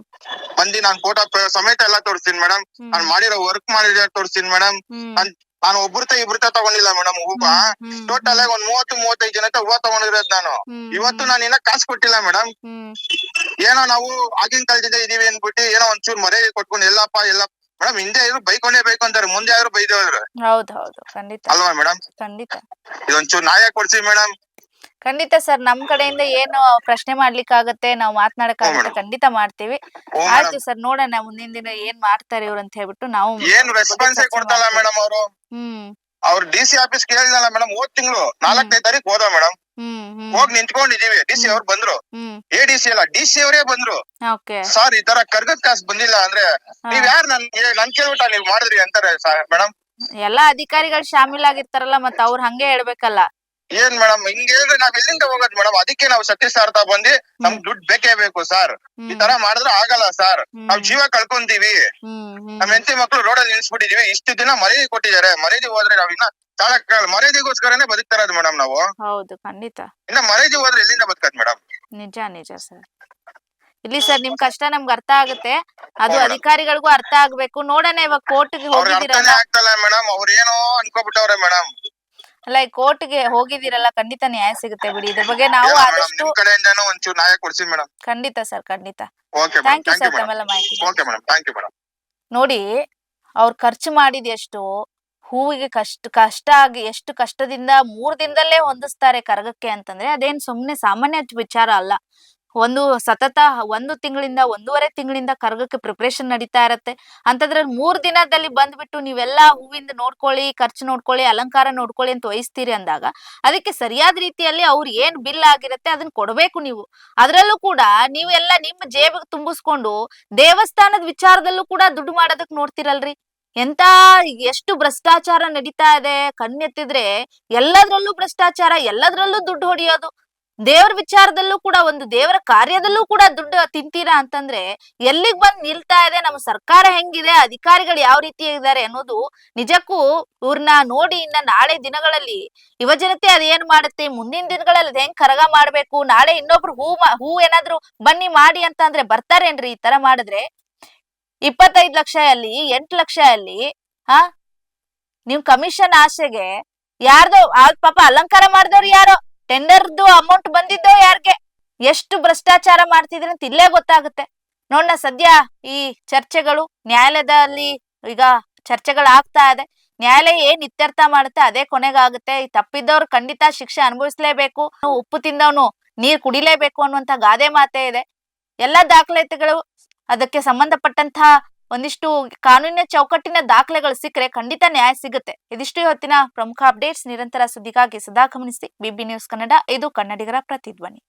ನಾನ್ ಫೋಟೋ ಸಮೇತ ಎಲ್ಲ ತೋರಿಸ್ತೀನಿ ಮೇಡಮ್. ನಾನ್ ಮಾಡಿರೋ ವರ್ಕ್ ಮಾಡಿರೋ ತೋರಿಸ್ತೀನಿ ಮೇಡಮ್. ನಾನು ಇಬ್ರತ ತಗೊಂಡಿಲ್ಲ ಮೇಡಮ್. ಹೂವ ಟೋಟಲ್ ಆಗಿ ಒಂದ್ 30-35 ಜನ ಹೂವ ತಗೊಂಡಿರೋದ್ ನಾನು. ಇವತ್ತು ನಾನು ಇನ್ನ ಕಾಸು ಕೊಟ್ಟಿಲ್ಲ ಮೇಡಮ್. ಏನೋ ನಾವು ಆಗಿನ ಕಾಲದಿಂದ ಇದೀವಿ ಅನ್ಬಿಟ್ಟು ಏನೋ ಒಂಚೂರು ಮರ್ಯಾದೆ ಕೊಟ್ಕೊಂಡು ಎಲ್ಲಪ್ಪ ಮೇಡಮ್ ಹಿಂದೆ ಇದ್ರು ಬೈಕೊಂಡೇ ಬೇಕು ಅಂತಾರೆ, ಮುಂದೆ ಯಾರು ಬೈದವ್ರು. ಹೌದು ಖಂಡಿತ ಅಲ್ವಾ ಮೇಡಮ್? ಖಂಡಿತ ಇದೊಂಚೂರು ನ್ಯಾಯ ಕೊಡ್ಸಿ ಮೇಡಮ್. ಖಂಡಿತ ಸರ್, ನಮ್ ಕಡೆಯಿಂದ ಏನು ಪ್ರಶ್ನೆ ಮಾಡ್ಲಿಕ್ಕಾಗತ್ತೆ, ನಾವು ಮಾತನಾಡಕ್ಕಾಗತ್ತೆ, ಖಂಡಿತ ಮಾಡ್ತೀವಿ. ಆಯ್ತು ಸರ್, ನೋಡೋಣ ಮುಂದಿನ ದಿನ ಏನ್ ಮಾಡ್ತಾರೆ ಇವ್ರು ಅಂತ ಹೇಳ್ಬಿಟ್ಟು ನಾವು ಏನ್ ರೆಸ್ಪಾನ್ಸ್ ಕೊಡ್ತಲ್ಲ ಮೇಡಮ್ ಅವರು. ಅವ್ರು DC ಆಫೀಸ್ ಕೇಳಿದಲ್ಲ ಮೇಡಮ್. ಹೋದ್ ತಿಂಗಳು 4ನೇ ತಾರೀಕು ಹೋದ ಮೇಡಮ್. ಹೋಗಿ ನಿಂತ್ಕೊಂಡಿದೀವಿ. DC ಅವ್ರು ಬಂದ್ರು. ADC ಅಲ್ಲ DC ಅವರೇ ಬಂದ್ರು. ಸರ್ ಈ ತರ ಕರ್ಗದ್ ಕಾಸು ಬಂದಿಲ್ಲ ಅಂದ್ರೆ ನೀವ್ ಯಾರು ನನ್ ಕೇಳ್ಬಿಟ್ಟ ನೀವ್ ಮಾಡಿದ್ರಿ ಅಂತಾರೆ ಮೇಡಮ್. ಎಲ್ಲಾ ಅಧಿಕಾರಿಗಳು ಶಾಮೀಲಾಗಿರ್ತಾರಲ್ಲ, ಮತ್ತ ಅವ್ರು ಹಂಗೆ ಹೇಳ್ಬೇಕಲ್ಲ. ಏನ್ ಮೇಡಮ್ ಹಿಂಗ್ ಹೇಳಿದ್ರೆ ನಾವ್ ಎಲ್ಲಿಂದ ಹೋಗೋದ್ ಮೇಡಮ್? ಅದಕ್ಕೆ ನಾವು ಸತ್ಯಸಾರ್ಥ ಬಂದಿ ನಮ್ಗ್ ದುಡ್ಡು ಬೇಕೇ ಬೇಕು ಸರ್. ಈ ತರ ಮಾಡಿದ್ರೆ ಆಗಲ್ಲ ಸರ್. ನಾವ್ ಜೀವ ಕಳ್ಕೊಂತೀವಿ. ನಮ್ ಹೆಂಡತಿ ಮಕ್ಳು ರೋಡಲ್ಲಿ ನಿಲ್ಸ್ಬಿಟ್ಟಿದೀವಿ. ಇಷ್ಟು ದಿನ ಮರ್ಯಾದೆ ಕೊಟ್ಟಿದ್ದಾರೆ. ಮರ್ಯಾದೆ ಹೋದ್ರೆ ನಾವ್ ಇನ್ನ ಮರ್ಯಾದೆಗೋಸ್ಕರನೇ ಬದುಕ್ತಾ ಇರೋದು ಮೇಡಮ್ ನಾವು. ಹೌದು ಖಂಡಿತ. ಇನ್ನ ಮರ್ಯಾದೆ ಹೋದ್ರೆ ಎಲ್ಲಿಂದ ಬದುಕದ್ ಮೇಡಮ್? ನಿಜ ಸರ್. ಇಲ್ಲಿ ಸರ್ ನಿಮ್ ಕಷ್ಟ ನಮ್ಗೆ ಅರ್ಥ ಆಗುತ್ತೆ. ಅದು ಅಧಿಕಾರಿಗಳಿಗೂ ಅರ್ಥ ಆಗ್ಬೇಕು. ನೋಡೋಣ, ಇವಾಗ ಕೋರ್ಟ್ಗೆ ಹೋಗಿದ್ದೀರಲ್ಲ ಮೇಡಮ್. ಅವ್ರ ಏನೋ ಅನ್ಕೋಬಿಟ್ಟವ್ರೆ ಮೇಡಮ್. ಅಲ್ಲ, ಈ ಕೋರ್ಟ್ಗೆ ಹೋಗಿದ್ದೀರಲ್ಲ, ಖಂಡಿತ ನ್ಯಾಯ ಸಿಗುತ್ತೆ ಬಿಡಿ. ಇದ್ರ ಬಗ್ಗೆ ನಾವು ಆದಷ್ಟು ಕಡೆಯಿಂದನೂ ಒಂಚೂರು ನ್ಯಾಯ ಕೊಡ್ಸಿ ಮೇಡಮ್. ಖಂಡಿತ ಸರ್, ಖಂಡಿತ. ಥ್ಯಾಂಕ್ ಯು ಸರ್ ತಮ್ಮೆಲ್ಲ ಮಾಹಿತಿ. ನೋಡಿ, ಅವ್ರು ಖರ್ಚು ಮಾಡಿದ ಎಷ್ಟು ಹೂವಿಗೆ ಕಷ್ಟ ಆಗಿ ಎಷ್ಟು ಕಷ್ಟದಿಂದ 3 ದಿನದಲ್ಲೇ ಹೊಂದಿಸ್ತಾರೆ ಕರಗಕ್ಕೆ ಅಂತಂದ್ರೆ ಅದೇನ್ ಸುಮ್ನೆ ಸಾಮಾನ್ಯ ವಿಚಾರ ಅಲ್ಲ. ಸತತ 1 ತಿಂಗಳಿಂದ 1.5 ತಿಂಗಳಿಂದ ಕರಗಕ್ಕೆ ಪ್ರಿಪರೇಷನ್ ನಡೀತಾ ಇರತ್ತೆ. ಅಂತದ್ರಲ್ಲಿ 3 ದಿನದಲ್ಲಿ ಬಂದ್ಬಿಟ್ಟು ನೀವೆಲ್ಲಾ ಹೂವಿಂದ ನೋಡ್ಕೊಳ್ಳಿ, ಖರ್ಚು ನೋಡ್ಕೊಳ್ಳಿ, ಅಲಂಕಾರ ನೋಡ್ಕೊಳ್ಳಿ ಅಂತ ವಹಿಸ್ತೀರಿ ಅಂದಾಗ ಅದಕ್ಕೆ ಸರಿಯಾದ ರೀತಿಯಲ್ಲಿ ಅವ್ರು ಏನ್ ಬಿಲ್ ಆಗಿರತ್ತೆ ಅದನ್ನ ಕೊಡ್ಬೇಕು ನೀವು. ಅದ್ರಲ್ಲೂ ಕೂಡ ನೀವೆಲ್ಲ ನಿಮ್ಮ ಜೇಬಿಗೆ ತುಂಬಿಸ್ಕೊಂಡು ದೇವಸ್ಥಾನದ ವಿಚಾರದಲ್ಲೂ ಕೂಡ ದುಡ್ಡು ಮಾಡೋದಕ್ ನೋಡ್ತಿರಲ್ರಿ. ಎಷ್ಟು ಭ್ರಷ್ಟಾಚಾರ ನಡೀತಾ ಇದೆ. ಕಣ್ಣೆತ್ತಿದ್ರೆ ಎಲ್ಲದ್ರಲ್ಲೂ ಭ್ರಷ್ಟಾಚಾರ, ಎಲ್ಲದ್ರಲ್ಲೂ ದುಡ್ಡು ಹೊಡಿಯೋದು. ದೇವರ ವಿಚಾರದಲ್ಲೂ ಕೂಡ, ಒಂದು ದೇವರ ಕಾರ್ಯದಲ್ಲೂ ಕೂಡ ದುಡ್ಡು ತಿಂತೀರಾ ಅಂತಂದ್ರೆ ಎಲ್ಲಿಗ್ ಬಂದ್ ನಿಲ್ತಾ ಇದೆ ನಮ್ಮ ಸರ್ಕಾರ, ಹೆಂಗಿದೆ, ಅಧಿಕಾರಿಗಳು ಯಾವ ರೀತಿ ಇದ್ದಾರೆ ಅನ್ನೋದು ನಿಜಕ್ಕೂ ಇವ್ರನ್ನ ನೋಡಿ ಇನ್ನ ನಾಳೆ ದಿನಗಳಲ್ಲಿ ಯುವಜನತೆ ಅದೇನ್ ಮಾಡುತ್ತೆ, ಮುಂದಿನ ದಿನಗಳಲ್ಲಿ ಅದ್ ಹೆಂಗ್ ಕರಗ ಮಾಡ್ಬೇಕು, ನಾಳೆ ಇನ್ನೊಬ್ರು ಹೂ ಏನಾದ್ರು ಬನ್ನಿ ಮಾಡಿ ಅಂತ ಅಂದ್ರೆ ಬರ್ತಾರೇನ್ರಿ? ಈ ತರ ಮಾಡಿದ್ರೆ 25 ಲಕ್ಷ ಅಲ್ಲಿ 8 ಲಕ್ಷ ಅಲ್ಲಿ ನೀವ್ ಕಮಿಷನ್ ಆಸೆಗೆ ಯಾರ್ದೋ ಪಾಪ ಅಲಂಕಾರ ಮಾಡಿದವ್ರು ಯಾರೋ, ಟೆಂಡರ್ದು ಅಮೌಂಟ್ ಬಂದಿದ್ದೋ ಯಾರ್ಗೆ, ಎಷ್ಟು ಭ್ರಷ್ಟಾಚಾರ ಮಾಡ್ತಿದ್ರೆ ಅಂತ ಇಲ್ಲೇ ಗೊತ್ತಾಗುತ್ತೆ. ನೋಡೋಣ, ಸದ್ಯ ಈ ಚರ್ಚೆಗಳು ನ್ಯಾಯಾಲಯದಲ್ಲಿ ಈಗ ಚರ್ಚೆಗಳಾಗ್ತಾ ಇದೆ. ನ್ಯಾಯಾಲಯ ಏನ್ ಇತ್ಯರ್ಥ ಮಾಡುತ್ತೆ ಅದೇ ಕೊನೆಗಾಗುತ್ತೆ. ಈ ತಪ್ಪಿದ್ದವ್ರು ಖಂಡಿತ ಶಿಕ್ಷೆ ಅನುಭವಿಸ್ಲೇಬೇಕು. ಉಪ್ಪು ತಿಂದವನು ನೀರ್ ಕುಡಿಲೇಬೇಕು ಅನ್ನುವಂತ ಗಾದೆ ಮಾತೇ ಇದೆ. ಎಲ್ಲಾ ದಾಖಲಾತಿಗಳು, ಅದಕ್ಕೆ ಸಂಬಂಧಪಟ್ಟಂತಹ ಒಂದಿಷ್ಟು ಕಾನೂನಿನ ಚೌಕಟ್ಟಿನ ದಾಖಲೆಗಳು ಸಿಕ್ಕರೆ ಖಂಡಿತ ನ್ಯಾಯ ಸಿಗುತ್ತೆ. ಇದಿಷ್ಟು ಇವತ್ತಿನ ಪ್ರಮುಖ ಅಪ್ಡೇಟ್ಸ್. ನಿರಂತರ ಸುದ್ದಿಗಾಗಿ ಸದಾ ಗಮನಿಸಿ ಬಿಬಿ ನ್ಯೂಸ್ ಕನ್ನಡ. ಇದು ಕನ್ನಡಿಗರ ಪ್ರತಿಧ್ವನಿ.